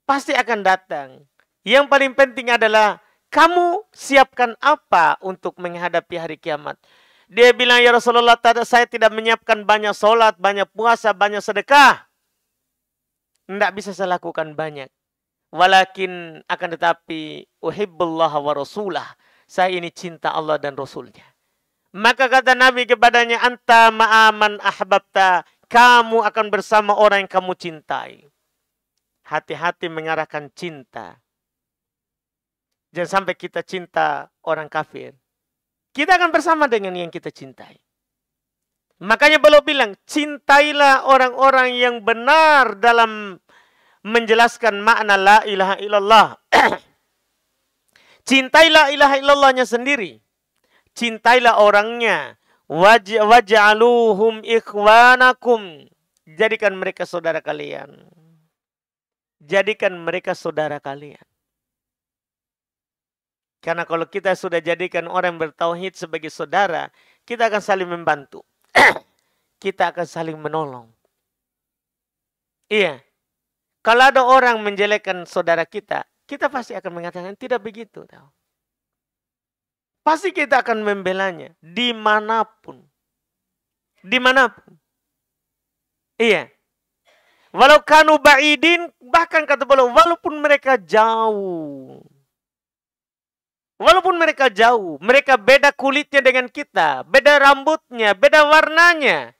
pasti akan datang. Yang paling penting adalah kamu siapkan apa untuk menghadapi hari kiamat. Dia bilang, ya Rasulullah, saya tidak menyiapkan banyak sholat, banyak puasa, banyak sedekah. Tidak bisa saya lakukan banyak. Walakin akan tetapi, uhibbullah wa rasulah. Saya ini cinta Allah dan Rasulnya. Maka kata Nabi kepadanya, anta ma'aman ahbabta. Kamu akan bersama orang yang kamu cintai. Hati-hati mengarahkan cinta. Jangan sampai kita cinta orang kafir. Kita akan bersama dengan yang kita cintai. Makanya beliau bilang, cintailah orang-orang yang benar dalam menjelaskan makna la ilaha illallah. Cintailah ilaha illallahnya sendiri. Cintailah orangnya. Waj'aluhum ikhwanakum. Jadikan mereka saudara kalian. Jadikan mereka saudara kalian. Karena kalau kita sudah jadikan orang bertauhid sebagai saudara, kita akan saling membantu. Kita akan saling menolong. Iya. Kalau ada orang menjelekkan saudara kita, kita pasti akan mengatakan tidak begitu. Tahu. Pasti kita akan membelanya dimanapun. Dimanapun. Iya. Walau kanu ba'idin, bahkan kata beliau, walaupun mereka jauh. Walaupun mereka jauh, mereka beda kulitnya dengan kita, beda rambutnya, beda warnanya,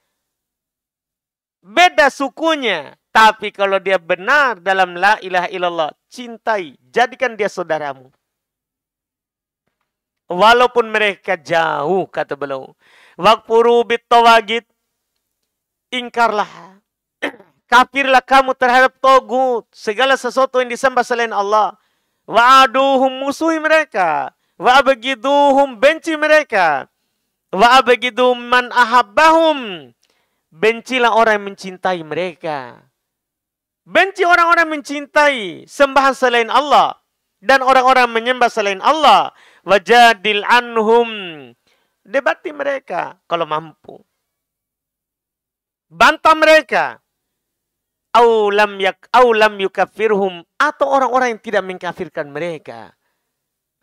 beda sukunya. Tapi kalau dia benar dalam la ilaha illallah, cintai, jadikan dia saudaramu. Walaupun mereka jauh, kata beliau. Waqfuru bittawagid, ingkarlah. Kafirlah kamu terhadap togut, segala sesuatu yang disembah selain Allah. Wa'aduhum, musuhi mereka. Wa'abagiduhum, benci mereka. Wa'abagidum man ahabbahum, bencilah orang yang mencintai mereka. Benci orang-orang mencintai sembahan selain Allah. Dan orang-orang menyembah selain Allah. Wajadil anhum, debati mereka kalau mampu. Bantah mereka. Aulam yukafirhum, atau orang-orang yang tidak mengkafirkan mereka.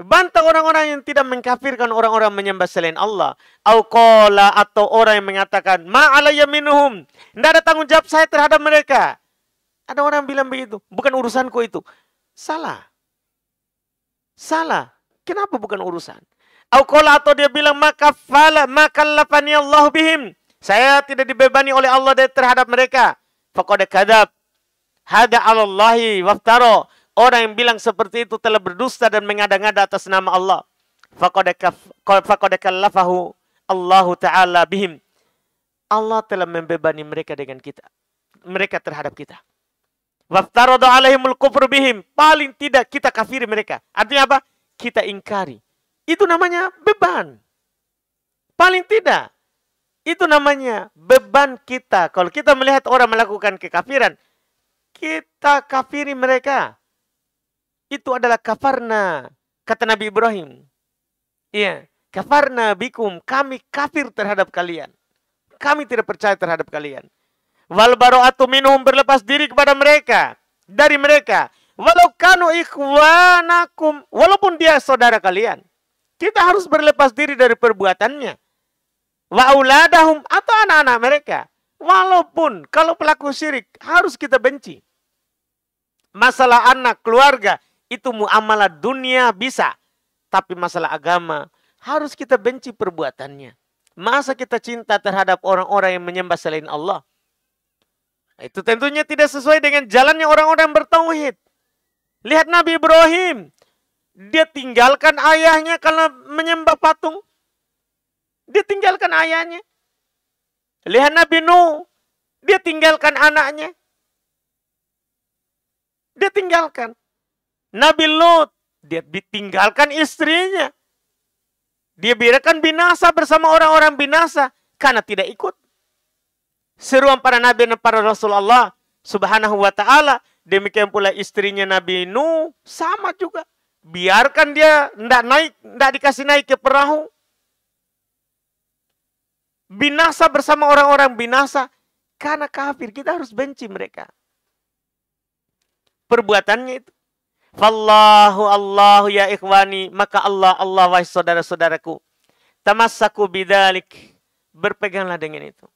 Bantah orang-orang yang tidak mengkafirkan orang-orang menyembah selain Allah. Auqala, atau orang yang mengatakan ma'alayya minhum, tidak ada tanggung jawab saya terhadap mereka. Ada orang bilang begitu, bukan urusanku itu. Salah. Salah. Kenapa bukan urusan? Auqala, atau dia bilang makallafani Allah bihim, saya tidak dibebani oleh Allah terhadap mereka. Faqad kadzab. Hada 'alallahi waftara. Orang yang bilang seperti itu telah berdusta dan mengada-ngada atas nama Allah. Faqad kallafahu Allah Ta'ala bihim. Allah telah membebani mereka dengan kita. Mereka terhadap kita. Waftaradu 'alaihimul kufru bihim. Paling tidak kita kafiri mereka. Artinya apa? Kita ingkari. Itu namanya beban. Paling tidak. Itu namanya beban kita. Kalau kita melihat orang melakukan kekafiran, kita kafiri mereka. Itu adalah kafarna. Kata Nabi Ibrahim. Iya. Kafarna bikum. Kami kafir terhadap kalian. Kami tidak percaya terhadap kalian. Wal bara'atu minhum, berlepas diri kepada mereka. Dari mereka. Walau kanu ikhwanakum. Walaupun dia saudara kalian. Kita harus berlepas diri dari perbuatannya. Wa auladahum, atau anak-anak mereka. Walaupun kalau pelaku syirik harus kita benci. Masalah anak, keluarga, itu muamalah dunia bisa. Tapi masalah agama harus kita benci perbuatannya. Masa kita cinta terhadap orang-orang yang menyembah selain Allah? Itu tentunya tidak sesuai dengan jalannya orang-orang bertauhid. Lihat Nabi Ibrahim. Dia tinggalkan ayahnya karena menyembah patung. Dia tinggalkan ayahnya. Lihat Nabi Nuh. Dia tinggalkan anaknya. Dia tinggalkan. Nabi Lut. Dia tinggalkan istrinya. Dia biarkan binasa bersama orang-orang binasa. Karena tidak ikut seruan para nabi dan para Rasulullah Subhanahu wa ta'ala. Demikian pula istrinya Nabi Nuh. Sama juga. Biarkan dia tidak dikasih naik ke perahu. Binasa bersama orang-orang binasa. Karena kafir, kita harus benci mereka. Perbuatannya itu. Allahu ya ikhwani. Maka Allah wahai saudara-saudaraku. Tamassaku bidzalik. Berpeganglah dengan itu.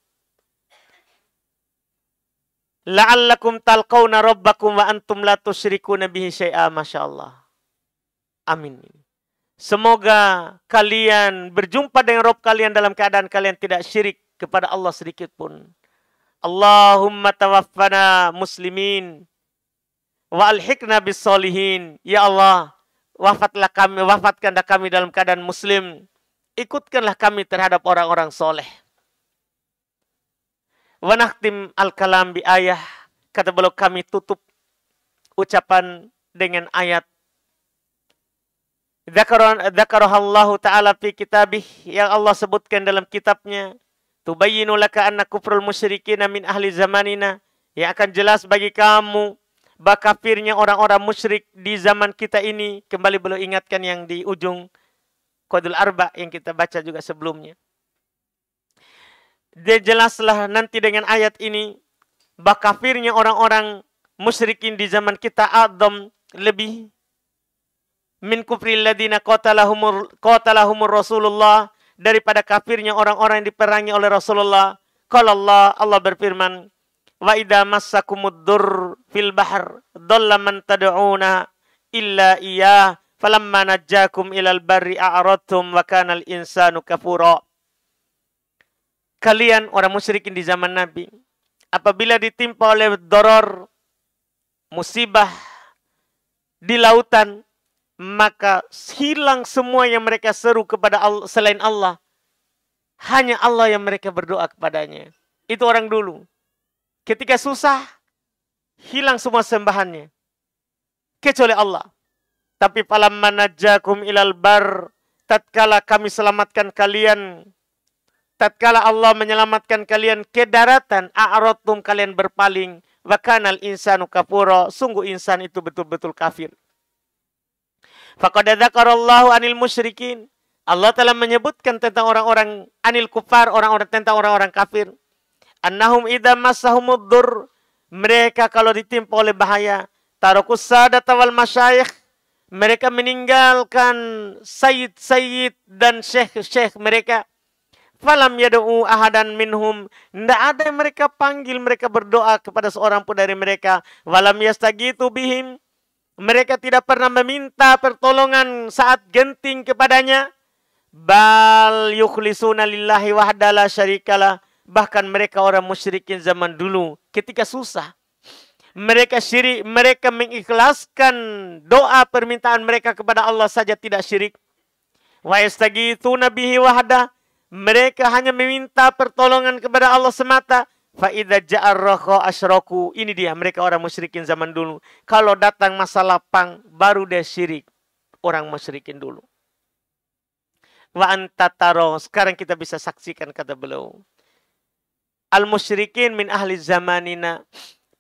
La'allakum talqawna rabbakum wa antum la tusyrikuna bihi syai'a. Masya Allah. Amin. Semoga kalian berjumpa dengan Rabb kalian dalam keadaan kalian tidak syirik kepada Allah sedikit pun. Allahumma tawaffana muslimin wa alhiqna bis solihin. Ya Allah, wafatkanlah kami dalam keadaan muslim. Ikutkanlah kami terhadap orang-orang soleh. Wa nakhtim al-kalam bi ayah. Kata beliau, kami tutup ucapan dengan ayat. Dzakarahallahu ta'ala fi kitabih. Yang Allah sebutkan dalam kitabnya. Tubayyinu laka anna kufrul musyrikina min ahli zamanina. Yang akan jelas bagi kamu bahwa kafirnya orang-orang musyrik di zaman kita ini. Kembali beliau ingatkan yang di ujung Qadul Arba yang kita baca juga sebelumnya. Dia jelaslah nanti dengan ayat ini bahwa kafirnya orang-orang musyrikin di zaman kita adam lebih min kufril ladina qatalahumur Rasulullah daripada kafirnya orang-orang yang diperangi oleh Rasulullah. Qala Allah berfirman, wa idza massakumud dur fil bahr dhalla man tad'una illa iyyah falamma najjakum ilal barri a'radtum wa kanal insanu kafura. Kalian orang musyrikin di zaman Nabi, apabila ditimpa oleh doror, musibah di lautan, maka hilang semua yang mereka seru kepada Allah, selain Allah. Hanya Allah yang mereka berdoa kepadanya. Itu orang dulu. Ketika susah, hilang semua sembahannya. Kecuali Allah. Tapi falamma najjakum ilal bar, tatkala kami selamatkan kalian, tatkala Allah menyelamatkan kalian ke daratan, a'radtum, kalian berpaling, wa kanal insanu kafura, sungguh insan itu betul-betul kafir. Faqad dzakarallahu anil musyrikin. Allah telah menyebutkan tentang orang-orang anil kufar, tentang orang-orang kafir. Annahum idza massahumud dur, mereka kalau ditimpa oleh bahaya, tarakus sadata wal masyayikh, mereka meninggalkan sayyid dan syekh mereka. Falam yad'u ahadan minhum, tidak ada yang mereka panggil, mereka berdoa kepada seorang pun dari mereka. Walam yastagitu bihim, mereka tidak pernah meminta pertolongan saat genting kepadanya. Bal yukhlisuna lillahi wahda la syarikalah, bahkan mereka orang musyrikin zaman dulu ketika susah, mereka syirik, mereka mengikhlaskan doa permintaan mereka kepada Allah saja, tidak syirik. Wa yastagitsuna bihi wahda, mereka hanya meminta pertolongan kepada Allah semata. Fa idza ja'ar raqa asyraku. Ini dia mereka orang musyrikin zaman dulu. Kalau datang masa lapang baru dia syirik. Orang musyrikin dulu. Wa anta taro, sekarang kita bisa saksikan kata beliau. Al musyrikin min ahli zamanina,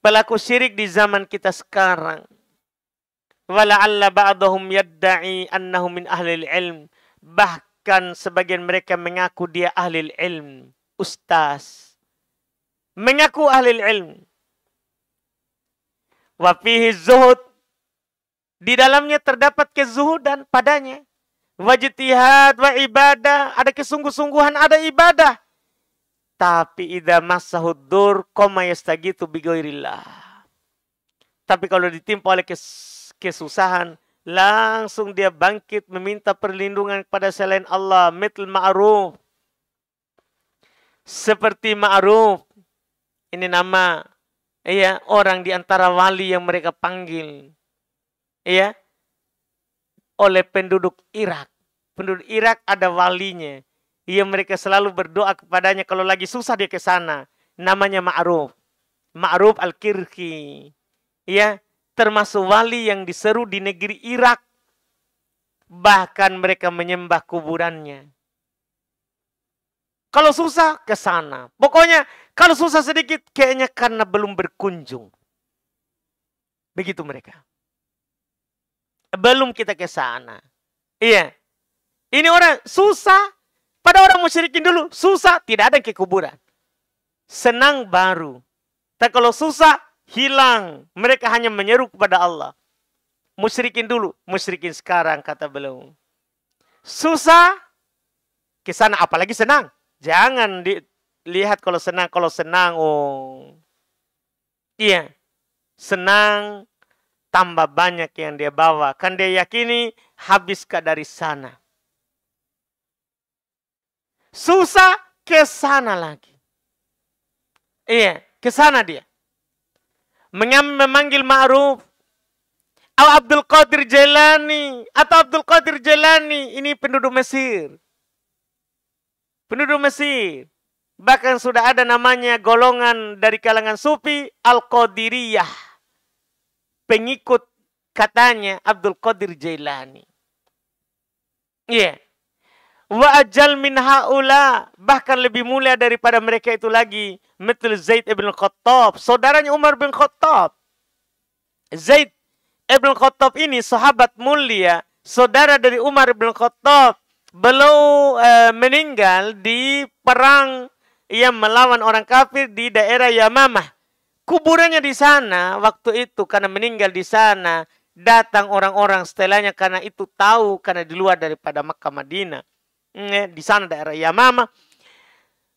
pelaku syirik di zaman kita sekarang. Wa la'alla ba'dahum yadda'i annahu min ahli ilm. Bahkan sebagian mereka mengaku dia ahli ilm, ustaz, mengaku ahli ilm. Wa fihi zuhud, di dalamnya terdapat kezuhudan padanya. Wajtihad wa ibadah, ada kesungguh-sungguhan, ada ibadah. Tapi idza massahud dur qama yastagitu bi ghairillah. Tapi kalau ditimpa oleh kesusahan, langsung dia bangkit meminta perlindungan kepada selain Allah. Mithl ma'ruf, Seperti Ma'ruf. Ini nama orang di antara wali yang mereka panggil. Oleh penduduk Irak. Penduduk Irak ada walinya. Yang mereka selalu berdoa kepadanya kalau lagi susah dia ke sana. Namanya Ma'ruf. Ma'ruf Al-Kirki. Termasuk wali yang diseru di negeri Irak. Bahkan mereka menyembah kuburannya. Kalau susah, ke sana. Pokoknya, kalau susah sedikit, kayaknya karena belum berkunjung. Begitu mereka. Belum kita ke sana. Ini orang susah. Pada orang musyrikin dulu, susah, tidak ada ke kuburan. Senang baru. Tapi kalau susah, hilang. Mereka hanya menyeru kepada Allah. Musyrikin dulu, musyrikin sekarang, kata beliau. Susah, ke sana, apalagi senang. Jangan dilihat kalau senang. Kalau senang, senang, tambah banyak yang dia bawa. Kan dia yakini, habiskah dari sana. Susah, ke sana lagi. Ke sana dia. Memanggil Ma'ruf. Abdul Qadir Jailani. Atau Abdul Qadir Jailani. Ini penduduk Mesir. Penduduk Mesir. Bahkan sudah ada namanya golongan dari kalangan Sufi. Al-Qadiriyah. Pengikut katanya Abdul Qadir Jailani. Wa ajal min haula, bahkan lebih mulia daripada mereka itu lagi. Mithl Zaid ibn Khattab, saudaranya Umar bin Khattab. Zaid ibn Khattab ini sahabat mulia, saudara dari Umar bin Khattab. Beliau meninggal di perang yang melawan orang kafir di daerah Yamamah. Kuburannya di sana waktu itu karena meninggal di sana. Datang orang-orang setelahnya karena itu tahu karena di luar daripada Makkah Madinah. Di sana daerah Yamamah.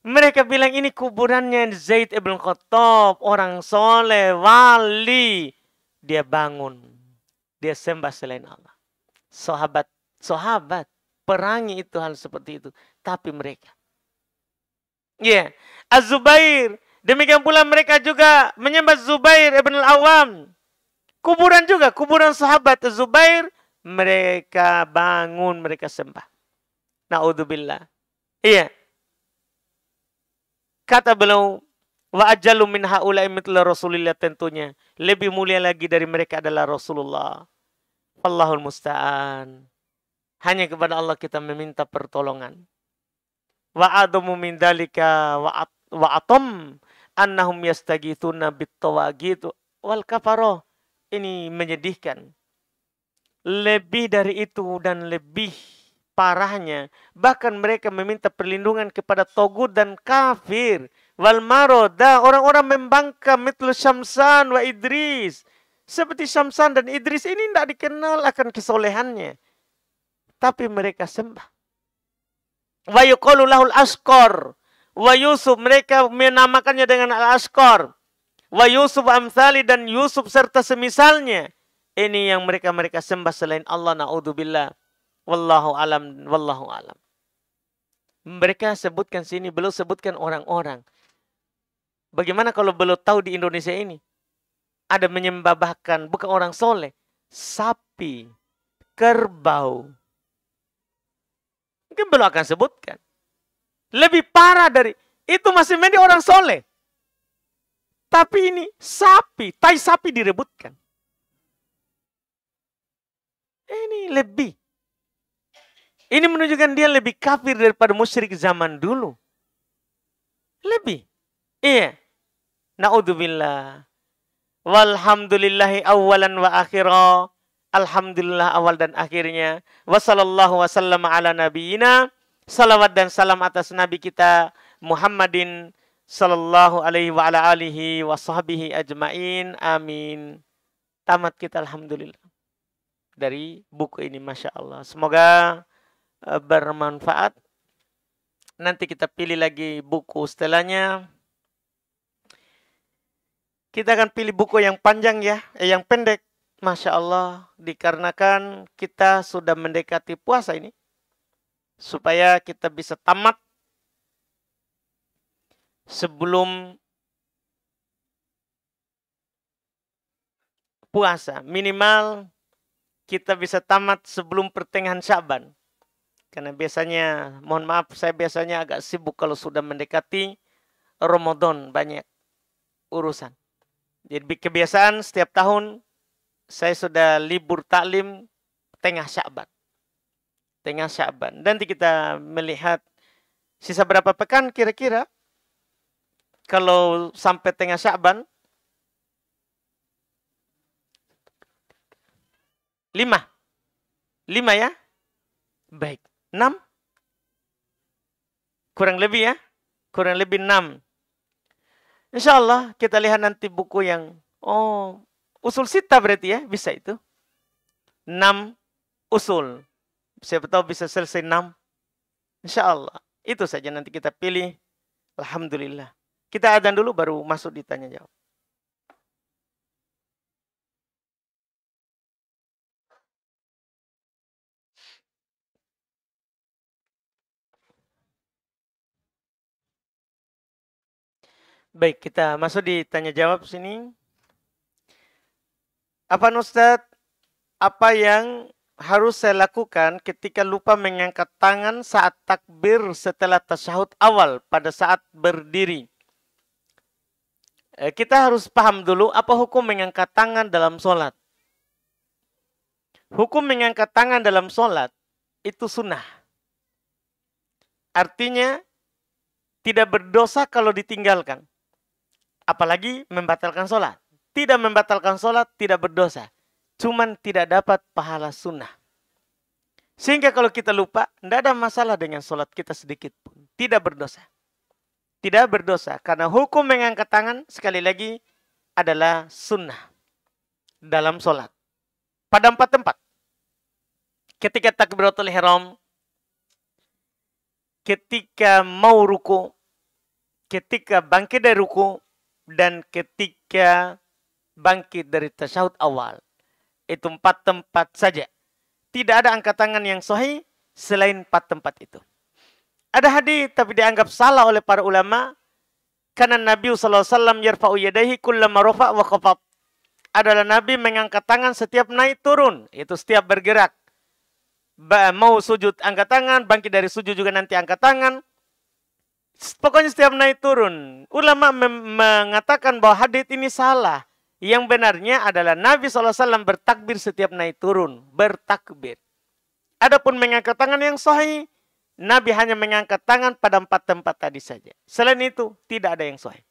Mereka bilang ini kuburannya Zaid ibn Khattab. Orang soleh, wali. Dia bangun. Dia sembah selain Allah. Sahabat. Perangi itu hal seperti itu. Tapi mereka. Az-Zubair. Demikian pula mereka juga menyembah Zubair ibn al-Awwam. Kuburan juga. Kuburan sahabat Az-Zubair. Mereka bangun. Mereka sembah. Na'udzubillah. Kata beliau, wa ajallu min haula'i mithla Rasulillah, tentunya lebih mulia lagi dari mereka adalah Rasulullah. Allahul musta'an. Hanya kepada Allah kita meminta pertolongan. Wa adamu min dzalika wa atam annahum yastaghithuna bit-tawagit wal kafaroh. Ini menyedihkan. Lebih dari itu dan lebih parahnya, bahkan mereka meminta perlindungan kepada togut dan kafir. Wal maroda, orang-orang membangkang mitlu Syamsan wa Idris. Seperti Syamsan dan Idris ini tidak dikenal akan kesolehannya. Tapi mereka sembah. Wa yuqalu lahul Ashqar. Wa Yusuf, mereka menamakannya dengan Al-Ashqar. Wa Yusuf amthali, dan Yusuf serta semisalnya. Ini yang mereka sembah selain Allah, na'udzubillah. Wallahu alam, wallahu alam. Mereka sebutkan sini, belum sebutkan orang-orang. Bagaimana kalau belum tahu di Indonesia ini? Ada menyembah bahkan, bukan orang soleh. Sapi, kerbau. Mungkin belum akan sebutkan. Lebih parah dari, itu masih menjadi orang soleh. Tapi ini sapi, tai sapi direbutkan. Ini lebih. Ini menunjukkan dia lebih kafir daripada musyrik zaman dulu. Lebih. Na'udzubillah. Walhamdulillahi awalan wa akhirah. Alhamdulillah awal dan akhirnya. Wassallallahu wasallam ala nabiyina. Salawat dan salam atas Nabi kita Muhammadin sallallahu alaihi wa ala alihi wa sahbihi ajmain. Amin. Tamat kita alhamdulillah. Dari buku ini, Masya Allah. Semoga bermanfaat. Nanti kita pilih lagi buku setelahnya. Kita akan pilih buku yang panjang ya, yang pendek. Masya Allah, dikarenakan kita sudah mendekati puasa ini. Supaya kita bisa tamat sebelum puasa. Minimal kita bisa tamat sebelum pertengahan Sya'ban. Karena biasanya, mohon maaf, saya biasanya agak sibuk kalau sudah mendekati Ramadan, banyak urusan. Jadi kebiasaan setiap tahun saya sudah libur taklim tengah Sya'ban. Tengah Sya'ban. Nanti kita melihat sisa berapa pekan kira-kira. Kalau sampai tengah Sya'ban. 5. 5 ya. Baik. 6. Kurang lebih ya. Kurang lebih 6. Insya Allah kita lihat nanti buku yang, usul sita berarti ya. Bisa itu. 6 usul. Siapa tahu bisa selesai 6. Insya Allah. Itu saja nanti kita pilih. Alhamdulillah. Kita adzan dulu baru masuk ditanya jawab. Baik, kita masuk di tanya jawab sini. Apa Ustaz, apa yang harus saya lakukan ketika lupa mengangkat tangan saat takbir setelah tasyahud awal pada saat berdiri? Kita harus paham dulu apa hukum mengangkat tangan dalam sholat. Hukum mengangkat tangan dalam sholat itu sunnah. Artinya tidak berdosa kalau ditinggalkan. Apalagi membatalkan sholat. Tidak membatalkan sholat, tidak berdosa. Cuman tidak dapat pahala sunnah. Sehingga kalau kita lupa, tidak ada masalah dengan sholat kita sedikit pun. Tidak berdosa. Tidak berdosa. Karena hukum mengangkat tangan, sekali lagi, adalah sunnah. Dalam sholat. Pada 4 tempat. Ketika takbiratul ihram, ketika mau ruku, ketika bangkit dari ruku, dan ketika bangkit dari tasyahud awal. Itu 4 tempat saja. Tidak ada angkat tangan yang sahih selain 4 tempat itu. Ada hadis tapi dianggap salah oleh para ulama. Karena Nabi SAW yarfa'u yadaihi kullama rafa' wa khafat. Adalah Nabi mengangkat tangan setiap naik turun. Itu setiap bergerak. Mau sujud angkat tangan, bangkit dari sujud juga nanti angkat tangan. Pokoknya setiap naik turun. Ulama mengatakan bahwa hadis ini salah. Yang benarnya adalah Nabi SAW bertakbir setiap naik turun. Bertakbir. Adapun mengangkat tangan yang sahih, Nabi hanya mengangkat tangan pada 4 tempat tadi saja. Selain itu, tidak ada yang sahih.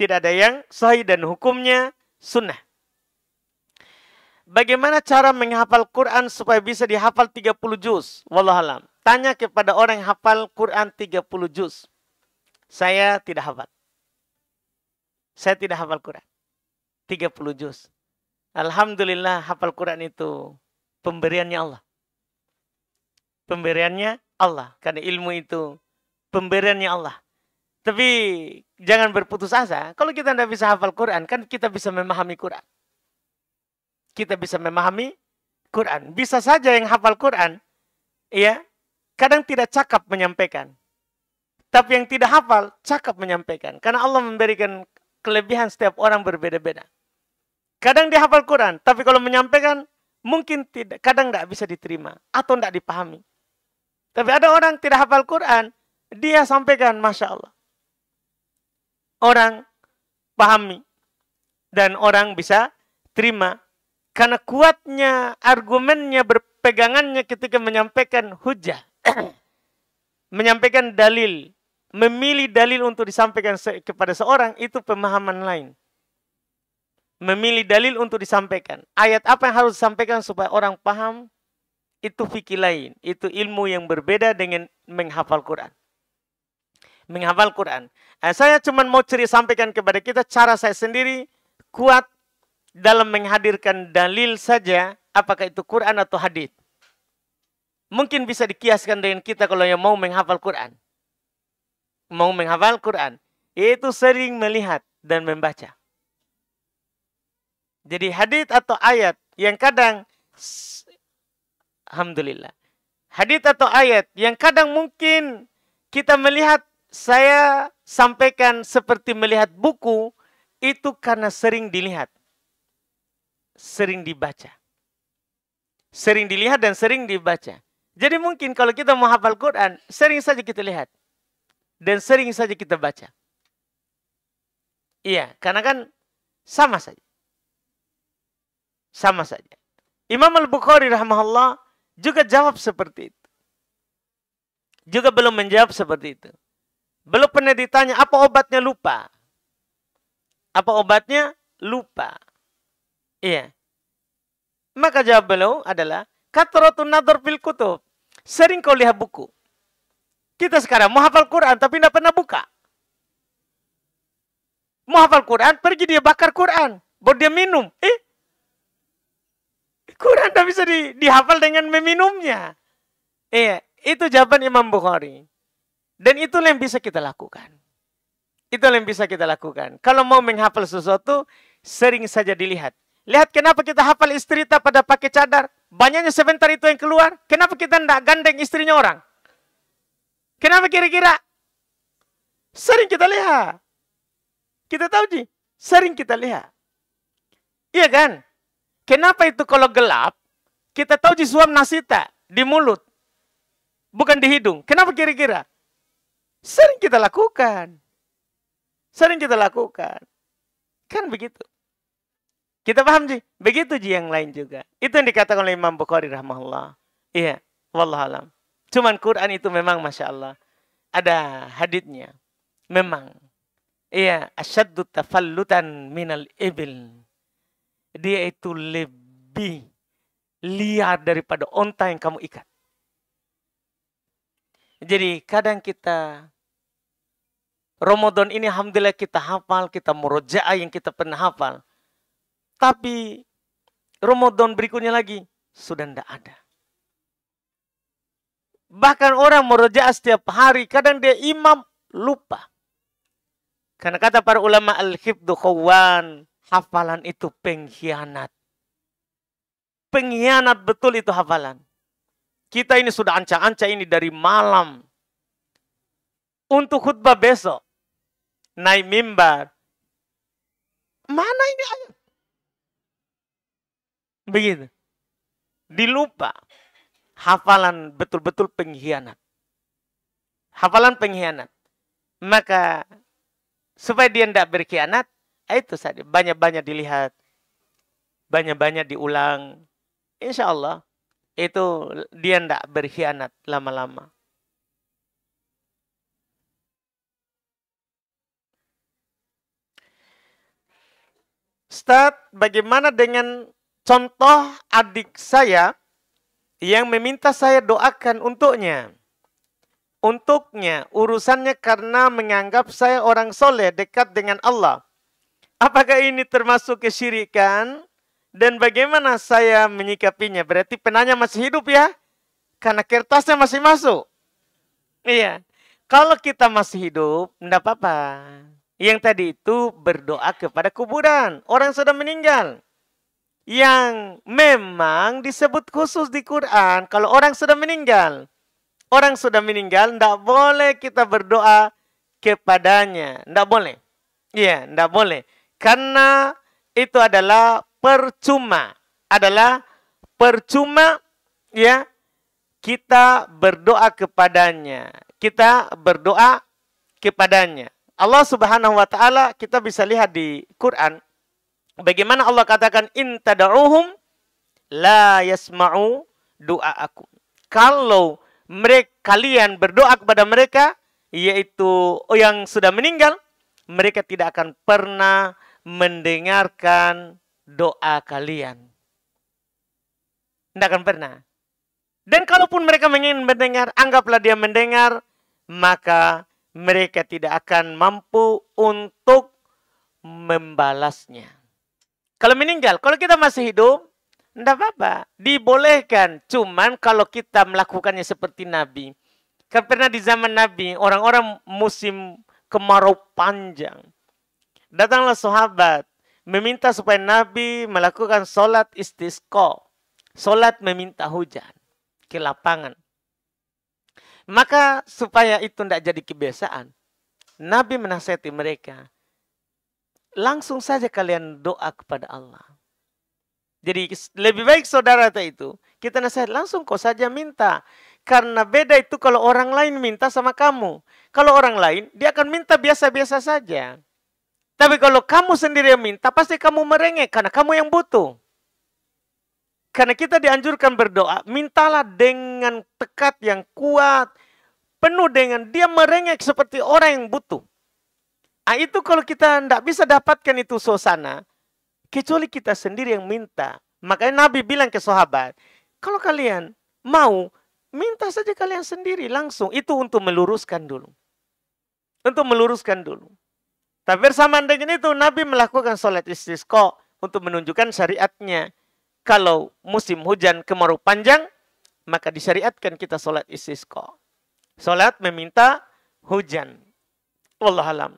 Tidak ada yang sahih dan hukumnya sunnah. Bagaimana cara menghafal Quran supaya bisa dihafal 30 juz? Wallahualam. Tanya kepada orang yang hafal Quran 30 juz. Saya tidak hafal. Saya tidak hafal Quran. 30 juz. Alhamdulillah hafal Quran itu pemberiannya Allah. Pemberiannya Allah. Karena ilmu itu pemberiannya Allah. Tapi jangan berputus asa. Kalau kita tidak bisa hafal Quran, kan kita bisa memahami Quran. Kita bisa memahami Quran. Bisa saja yang hafal Quran, ya, kadang tidak cakap menyampaikan. Tapi yang tidak hafal, cakap menyampaikan. Karena Allah memberikan kelebihan setiap orang berbeda-beda. Kadang dia hafal Quran, tapi kalau menyampaikan, mungkin tidak, kadang tidak bisa diterima. Atau tidak dipahami. Tapi ada orang tidak hafal Quran, dia sampaikan, Masya Allah. Orang pahami. Dan orang bisa terima. Karena kuatnya argumennya, berpegangannya ketika menyampaikan hujah. Menyampaikan dalil. Memilih dalil untuk disampaikan kepada seorang, itu pemahaman lain. Memilih dalil untuk disampaikan. Ayat apa yang harus disampaikan supaya orang paham, itu fikih lain. Itu ilmu yang berbeda dengan menghafal Quran. Menghafal Quran. Saya cuma mau sampaikan kepada kita cara saya sendiri kuat dalam menghadirkan dalil saja, apakah itu Quran atau hadis. Mungkin bisa dikiaskan dengan kita kalau yang mau menghafal Quran. Mau menghafal Quran, itu sering melihat dan membaca. Jadi hadis atau ayat yang kadang, alhamdulillah, hadis atau ayat yang kadang mungkin kita melihat, saya sampaikan seperti melihat buku, itu karena sering dilihat. Sering dibaca. Sering dilihat dan sering dibaca. Jadi mungkin kalau kita mau hafal Quran, sering saja kita lihat. Dan sering saja kita baca. Iya, karena kan sama saja. Sama saja. Imam Al-Bukhari rahimahullah juga jawab seperti itu. Juga belum menjawab seperti itu. Belum pernah ditanya, apa obatnya lupa? Apa obatnya? Lupa. Iya. Maka jawab beliau adalah, kathratun nadhar fil kutub. Sering kau lihat buku. Kita sekarang mau hafal Quran, tapi tidak pernah buka. Mau hafal Quran, pergi dia bakar Quran. Baru dia minum. Quran tidak bisa dihafal dengan meminumnya. Iya, itu jawaban Imam Bukhari. Dan itulah yang bisa kita lakukan. Itulah yang bisa kita lakukan. Kalau mau menghafal sesuatu, sering saja dilihat. Lihat kenapa kita hafal istri kita pada pakai cadar. Banyaknya sebentar itu yang keluar. Kenapa kita tidak gandeng istrinya orang? Kenapa kira-kira? Sering kita lihat. Kita tahu sih, sering kita lihat. Iya kan? Kenapa itu kalau gelap, kita tahu di suam nasita, di mulut. Bukan di hidung. Kenapa kira-kira? Sering kita lakukan. Sering kita lakukan. Kan begitu. Kita paham sih? Begitu sih yang lain juga. Itu yang dikatakan oleh Imam Bukhari rahimahullah. Iya, wallahualam. Cuman Quran itu memang Masya Allah. Ada haditsnya. Memang. Iya, asyaddu tafallutan minal ibil. Dia itu lebih liar daripada onta yang kamu ikat. Jadi kadang kita Ramadan ini alhamdulillah kita hafal, kita murojaah yang kita pernah hafal. Tapi Ramadan berikutnya lagi sudah tidak ada. Bahkan orang murojaah setiap hari, kadang dia imam lupa. Karena kata para ulama al-hifdhu khawan, hafalan itu pengkhianat. Pengkhianat betul itu hafalan. Kita ini sudah ancang-ancang ini dari malam. Untuk khutbah besok. Naik mimbar. Mana ini ayat? Begitu. Dilupa. Hafalan betul-betul pengkhianat. Hafalan pengkhianat. Maka supaya dia tidak berkhianat, itu saja. Banyak-banyak dilihat. Banyak-banyak diulang. Insya Allah, itu dia tidak berkhianat lama-lama. Ustaz, bagaimana dengan contoh adik saya yang meminta saya doakan untuknya? Untuknya, urusannya karena menganggap saya orang soleh dekat dengan Allah. Apakah ini termasuk kesyirikan? Dan bagaimana saya menyikapinya? Berarti penanya masih hidup ya? Karena kertasnya masih masuk. Iya. Kalau kita masih hidup, tidak apa-apa. Yang tadi itu berdoa kepada kuburan. Orang sudah meninggal. Yang memang disebut khusus di Quran. Kalau orang sudah meninggal. Orang sudah meninggal, tidak boleh kita berdoa kepadanya. Tidak boleh. Iya, tidak boleh. Karena itu adalah percuma. Adalah percuma ya kita berdoa kepadanya. Kita berdoa kepadanya. Allah Subhanahu wa taala kita bisa lihat di Quran bagaimana Allah katakan in tad'uhum la yasma'u du'aakum. Kalau kalian berdoa kepada mereka, yaitu yang sudah meninggal, mereka tidak akan pernah mendengarkan doa kalian. Tidak akan pernah. Dan kalaupun mereka ingin mendengar, anggaplah dia mendengar, maka mereka tidak akan mampu untuk membalasnya. Kalau meninggal, kalau kita masih hidup, tidak apa-apa, dibolehkan. Cuman kalau kita melakukannya seperti Nabi. Kan pernah di zaman Nabi, orang-orang musim kemarau panjang. Datanglah sahabat, meminta supaya Nabi melakukan sholat istisqa. Sholat meminta hujan ke lapangan. Maka supaya itu tidak jadi kebiasaan. Nabi menasihati mereka, langsung saja kalian doa kepada Allah. Jadi lebih baik saudara itu, kita nasihat langsung kau saja minta. Karena beda itu kalau orang lain minta sama kamu. Kalau orang lain, dia akan minta biasa-biasa saja. Tapi kalau kamu sendiri yang minta, pasti kamu merengek karena kamu yang butuh. Karena kita dianjurkan berdoa, mintalah dengan tekad yang kuat, penuh dengan dia merengek seperti orang yang butuh. Nah, itu kalau kita tidak bisa dapatkan itu suasana, kecuali kita sendiri yang minta. Makanya Nabi bilang ke sahabat, kalau kalian mau, minta saja kalian sendiri langsung. Itu untuk meluruskan dulu. Untuk meluruskan dulu. Tapi bersamaan dengan itu, Nabi melakukan sholat istisqa untuk menunjukkan syariatnya. Kalau musim hujan kemarau panjang, maka disyariatkan kita sholat istisqa. Sholat meminta hujan. Wallahualam.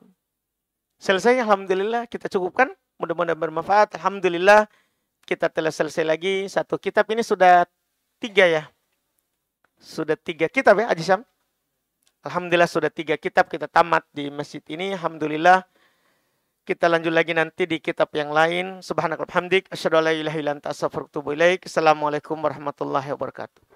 Selesai, alhamdulillah kita cukupkan. Mudah-mudahan bermanfaat. Alhamdulillah kita telah selesai lagi satu kitab. Ini sudah 3 ya. Sudah 3 kitab ya Haji Syam. Alhamdulillah sudah 3 kitab kita tamat di masjid ini. Alhamdulillah. Kita lanjut lagi nanti di kitab yang lain. Subhanakallahumma hamdik. Asyhadu an la ilaha illa anta astaghfiruka wa atubu ilaik. Assalamualaikum warahmatullahi wabarakatuh.